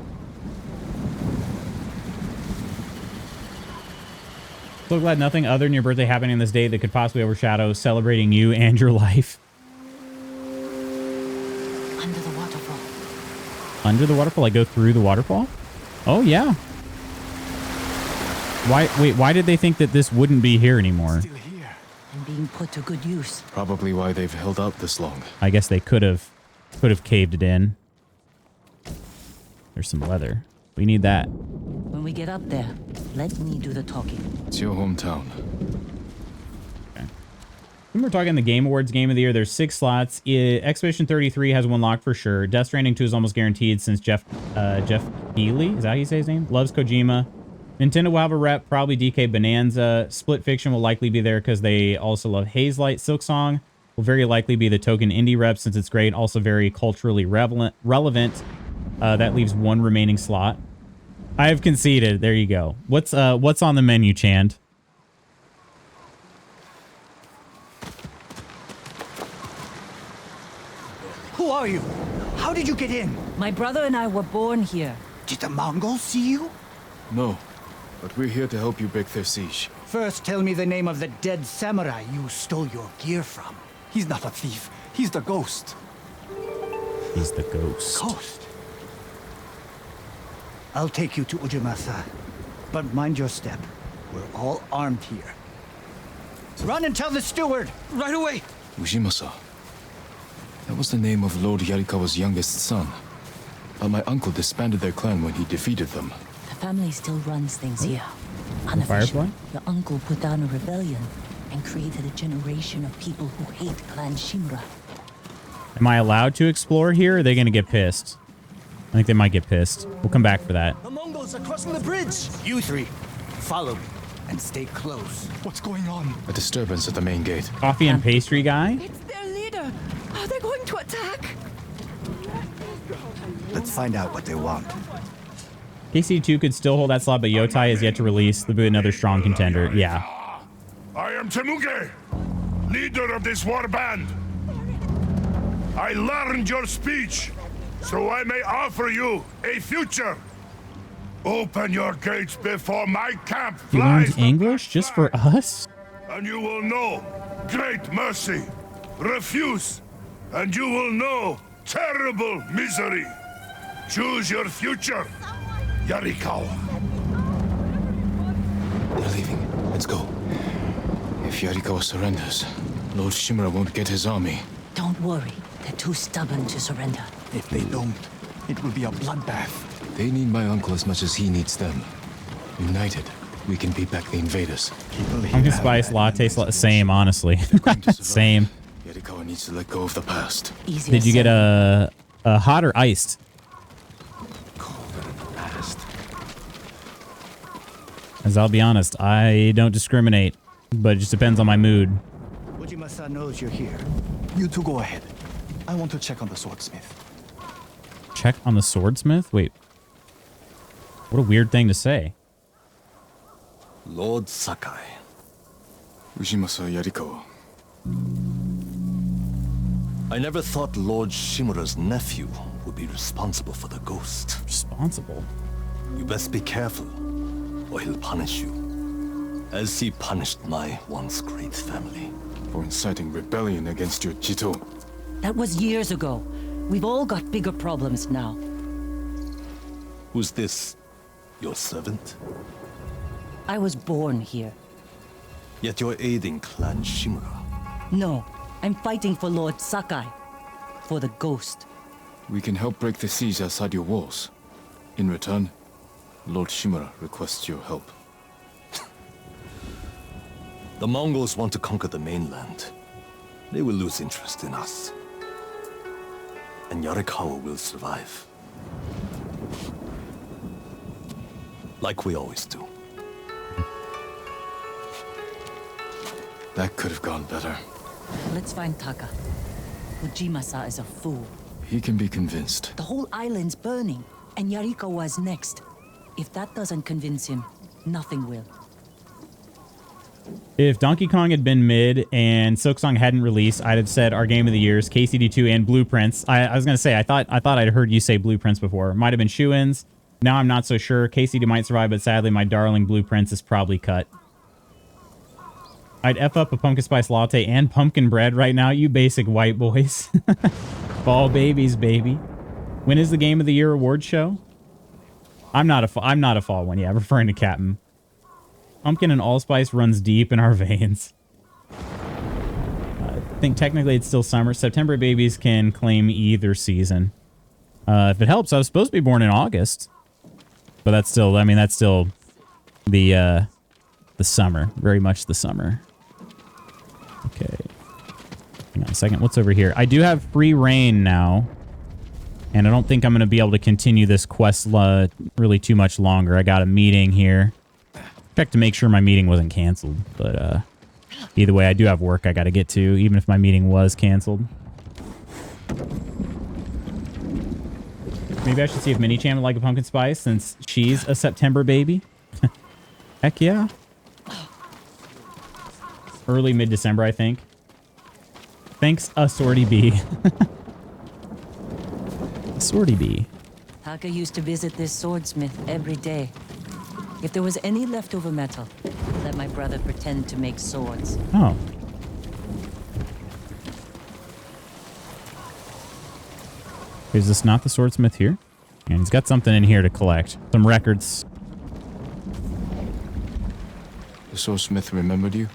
So glad nothing other than your birthday happening on this day that could possibly overshadow celebrating you and your life. Under the waterfall. Under the waterfall? I go through the waterfall? Oh, yeah. Why did they think that this wouldn't be here anymore? Still here. And being put to good use. Probably why they've held out this long. I guess they could have caved it in. There's some leather. We need that. When we get up there, let me do the talking. It's your hometown. Okay. When we're talking the Game Awards Game of the Year, there's 6 slots. Expedition 33 has one locked for sure. Death Stranding 2 is almost guaranteed since Jeff Keighley, is that how you say his name? Loves Kojima. Nintendo will have a rep, probably DK Bonanza. Split Fiction will likely be there because they also love Hazelight. Silksong will very likely be the token indie rep since it's great. Also very culturally relevant. That leaves one remaining slot. I have conceded. There you go. What's on the menu, Chand? Who are you? How did you get in? My brother and I were born here. Did the Mongols see you? No, but we're here to help you break their siege. First, tell me the name of the dead samurai you stole your gear from. He's not a thief. He's the ghost. He's the ghost. Ghost. I'll take you to Ujimasa, but mind your step. We're all armed here. Run and tell the steward! Right away! Ujimasa. That was the name of Lord Yarikawa's youngest son. But my uncle disbanded their clan when he defeated them. The family still runs things here. Firefly? Unofficially, your uncle put down a rebellion and created a generation of people who hate Clan Shimura. Am I allowed to explore here? Or are they going to get pissed? I think they might get pissed. We'll come back for that. The Mongols are crossing the bridge! You three, follow me and stay close. What's going on? A disturbance at the main gate. Coffee and pastry guy? It's their leader. Are they going to attack? Let's find out what they want. KC2 could still hold that slot, but Yotai is yet to release. They'll be another strong contender. Yeah. I am Temuge, leader of this war band. I learned your speech, so I may offer you a future. Open your gates before my camp He flies. learned English just for us? And you will know great mercy. Refuse, and you will know terrible misery. Choose your future, Yarikawa. They're leaving. Let's go. If Yarikawa surrenders, Lord Shimura won't get his army. Don't worry, they're too stubborn to surrender. If they don't, it will be a bloodbath. They need my uncle as much as he needs them. United, we can beat back the invaders. Pumpkin spice latte, same, honestly. Going to survive. Same. Yarikawa needs to let go of the past. Easier Did you get said. a hot or iced? As I'll be honest, I don't discriminate, but it just depends on my mood. Ujima-san knows you're here. You two go ahead. I want to check on the swordsmith. Check on the swordsmith? Wait. What a weird thing to say. Lord Sakai. Ujimasa Yarikawa. I never thought Lord Shimura's nephew would be responsible for the ghost. Responsible? You best be careful, or he'll punish you, as he punished my once great family. For inciting rebellion against your Jito. That was years ago. We've all got bigger problems now. Who's this? Your servant? I was born here. Yet you're aiding Clan Shimura. No, I'm fighting for Lord Sakai. For the ghost. We can help break the siege outside your walls. In return, Lord Shimura requests your help. The Mongols want to conquer the mainland. They will lose interest in us. And Yarikawa will survive. Like we always do. That could have gone better. Let's find Taka. Ujimasa is a fool. He can be convinced. The whole island's burning, and Yarikawa's next. If that doesn't convince him, nothing will. If Donkey Kong had been mid and Silksong hadn't released, I'd have said our game of the years, KCD2 and Blueprints. I was gonna say I thought I'd heard you say Blueprints before. Might have been shoo-ins. Now I'm not so sure. KCD might survive, but sadly my darling Blueprints is probably cut. I'd F up a pumpkin spice latte and pumpkin bread right now, you basic white boys. Fall babies, baby. When is the game of the year award show? I'm not a fall one. Yeah, referring to Captain. Pumpkin and allspice runs deep in our veins. I think technically it's still summer. September babies can claim either season. If it helps, I was supposed to be born in August. But that's still, I mean, that's still the summer. Very much the summer. Okay. Hang on a second. What's over here? I do have free reign now. And I don't think I'm going to be able to continue this quest really too much longer. I got a meeting here. Check to make sure my meeting wasn't canceled. But either way, I do have work I got to get to, even if my meeting was canceled. Maybe I should see if Mini Chan would like a pumpkin spice since she's a September baby. Heck yeah. Early mid-December, I think. Thanks, Assorty B. Assorty B. Taka used to visit this swordsmith every day. If there was any leftover metal, let my brother pretend to make swords. Oh. Is this not the swordsmith here? And he's got something in here to collect. Some records. The swordsmith remembered you?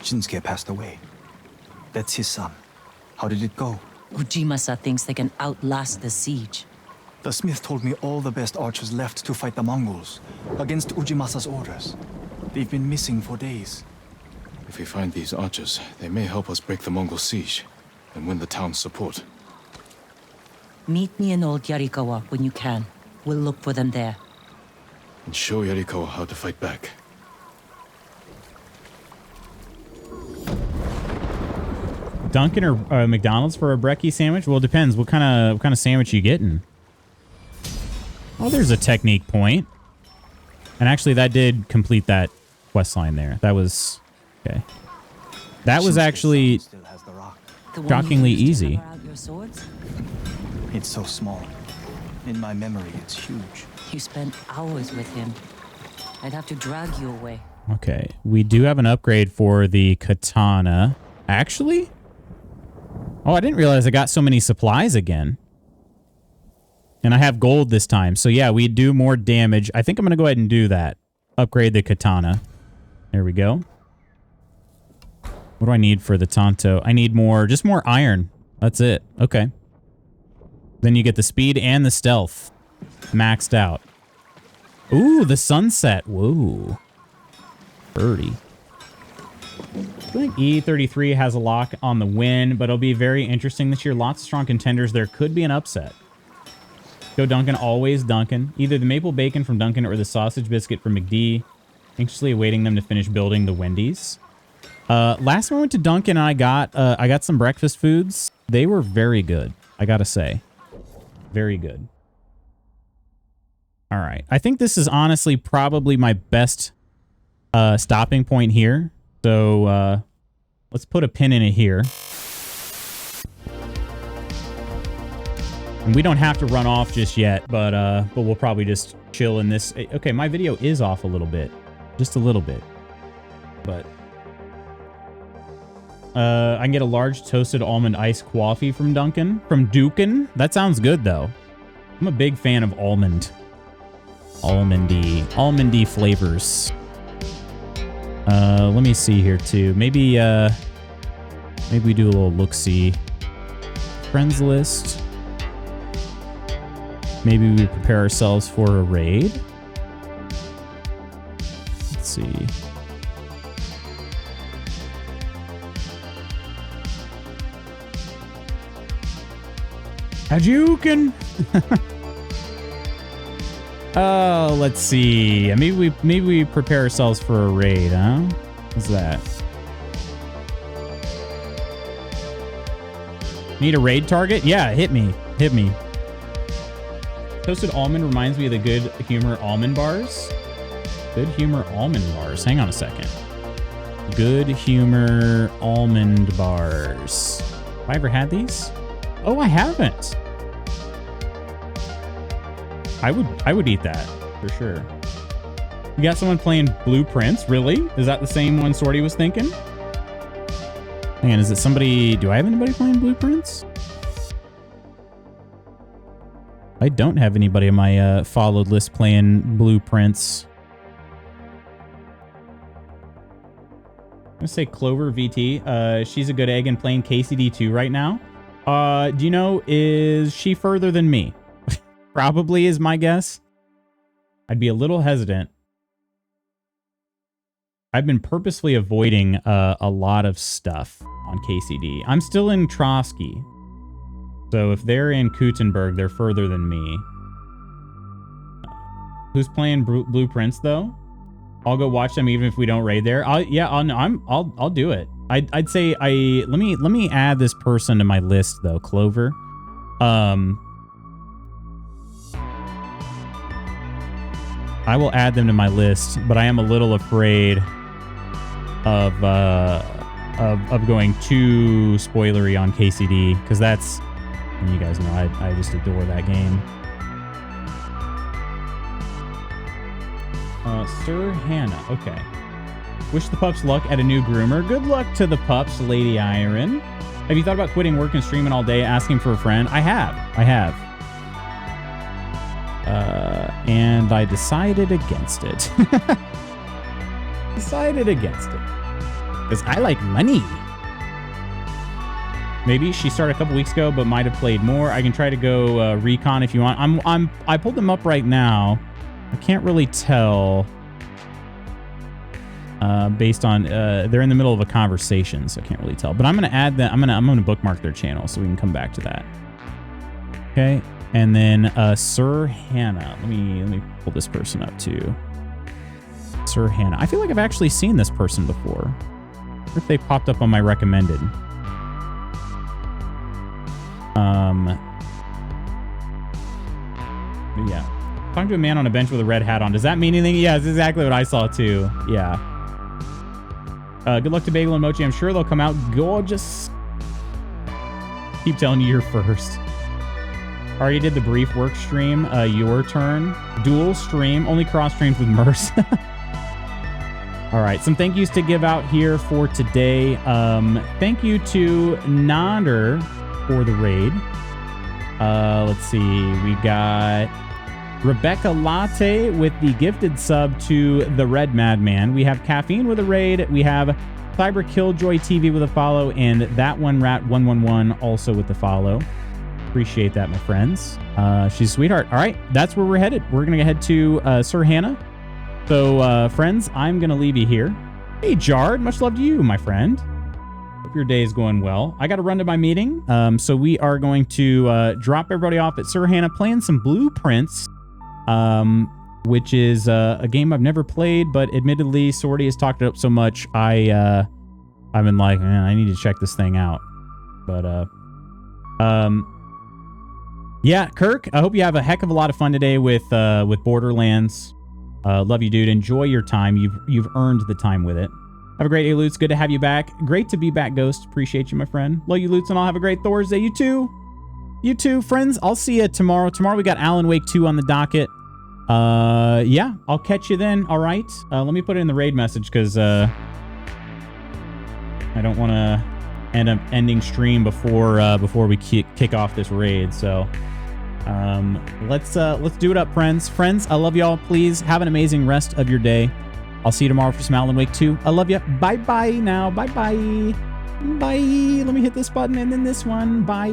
Shinsuke passed away. That's his son. How did it go? Ujimasa thinks they can outlast the siege. The smith told me all the best archers left to fight the Mongols against Ujimasa's orders. They've been missing for days. If we find these archers, they may help us break the Mongol siege and win the town's support. Meet me in Old Yarikawa when you can. We'll look for them there. And show Yarikawa how to fight back. Dunkin' or McDonald's for a brekkie sandwich? Well, it depends. What kind of sandwich you getting? Oh, there's a technique point. And actually, that did complete that quest line there. That was okay. That was actually shockingly easy. It's so small. In my memory, it's huge. You spent hours with him. I'd have to drag you away. Okay, we do have an upgrade for the katana. Actually? Oh, I didn't realize I got so many supplies again. And I have gold this time. So yeah, we do more damage. I think I'm going to go ahead and do that. Upgrade the katana. There we go. What do I need for the Tonto? I need more, just more iron. That's it. Okay. Then you get the speed and the stealth maxed out. Ooh, the sunset. Whoa. Birdie. I think E33 has a lock on the win, but it'll be very interesting this year. Lots of strong contenders. There could be an upset. Go Dunkin', always Dunkin'. Either the maple bacon from Dunkin' or the sausage biscuit from McD. Anxiously awaiting them to finish building the Wendy's. Last time I went to Dunkin', I got some breakfast foods. They were very good, I gotta say. Very good. All right. I think this is honestly probably my best stopping point here. So let's put a pin in it here. And we don't have to run off just yet, but we'll probably just chill in this. Okay, my video is off a little bit. Just a little bit. But I can get a large toasted almond iced coffee from Dunkin'. From Dukin'. That sounds good though. I'm a big fan of almondy flavors. Let me see here too. Maybe we do a little look-see. Friends list. Maybe we prepare ourselves for a raid. Let's see. Hadouken! Oh, let's see. Maybe we prepare ourselves for a raid, huh? What's that? Need a raid target? Yeah, hit me. Hit me. Toasted almond reminds me of the Good Humor almond bars. Good Humor almond bars. Hang on a second. Good Humor almond bars. Have I ever had these? Oh, I haven't. I would eat that for sure. You got someone playing Blueprints? Really? Is that the same one Sorty was thinking? Man, is it somebody? Do I have anybody playing Blueprints? I don't have anybody on my followed list playing Blueprints. I'm gonna say Clover VT. She's a good egg and playing KCD2 right now. Do you know, is she further than me? Probably is my guess. I'd be a little hesitant. I've been purposely avoiding a lot of stuff on KCD. I'm still in Trotsky. So if they're in Kutenberg, they're further than me. Who's playing Blueprints though? I'll go watch them even if we don't raid there. I'll do it. I'd say let me add this person to my list though, Clover. I will add them to my list, but I am a little afraid of going too spoilery on KCD, because that's, you guys know, I just adore that game. Sir Hannah, okay. Wish the pups luck at a new groomer. Good luck to the pups, Lady Iron. Have you thought about quitting work and streaming all day, asking for a friend? I have. And I decided against it. Because I like money. Maybe she started a couple weeks ago, but might have played more. I can try to go recon if you want. I pulled them up right now. I can't really tell based on they're in the middle of a conversation, so I can't really tell. But I'm gonna add that. I'm gonna bookmark their channel so we can come back to that. Okay. And then Sir Hannah. Let me pull this person up too. Sir Hannah. I feel like I've actually seen this person before. Or if they popped up on my recommended. Yeah. Talking to a man on a bench with a red hat on. Does that mean anything? Yeah, that's exactly what I saw too. Yeah. Good luck to Bagel and Mochi. I'm sure they'll come out gorgeous. Keep telling you you're first. Already did the brief work stream. Your turn. Dual stream. Only cross streams with Merce. All right. Some thank yous to give out here for today. Thank you to Nonder for the raid. Let's see. We got Rebecca Latte with the gifted sub to the Red Madman. We have Caffeine with a raid. We have Cyber Killjoy TV with a follow. And that one Rat 111 also with the follow. Appreciate that, my friends. She's a sweetheart. All right, that's where we're headed. We're gonna head to Sir Hannah. So, friends, I'm gonna leave you here. Hey, Jard, much love to you, my friend. Hope your day is going well. I got to run to my meeting, so we are going to drop everybody off at Sir Hannah playing some Blueprints, which is a game I've never played, but admittedly, Sorty has talked it up so much, I've been like, man, I need to check this thing out. But yeah, Kirk, I hope you have a heck of a lot of fun today with Borderlands. Love you, dude. Enjoy your time. You've earned the time with it. Have a great day, Lutz. Good to have you back. Great to be back, Ghost. Appreciate you, my friend. Love you, Lutz, and I'll have a great Thursday. You too. You too, friends. I'll see you tomorrow. Tomorrow we got Alan Wake 2 on the docket. Yeah, I'll catch you then. All right. Let me put it in the raid message because I don't want to end up ending stream before we kick off this raid. So let's do it up, friends. Friends, I love y'all. Please have an amazing rest of your day. I'll see you tomorrow for some Alan Wake 2. I love you. Bye-bye now. Bye-bye. Bye. Let me hit this button and then this one. Bye.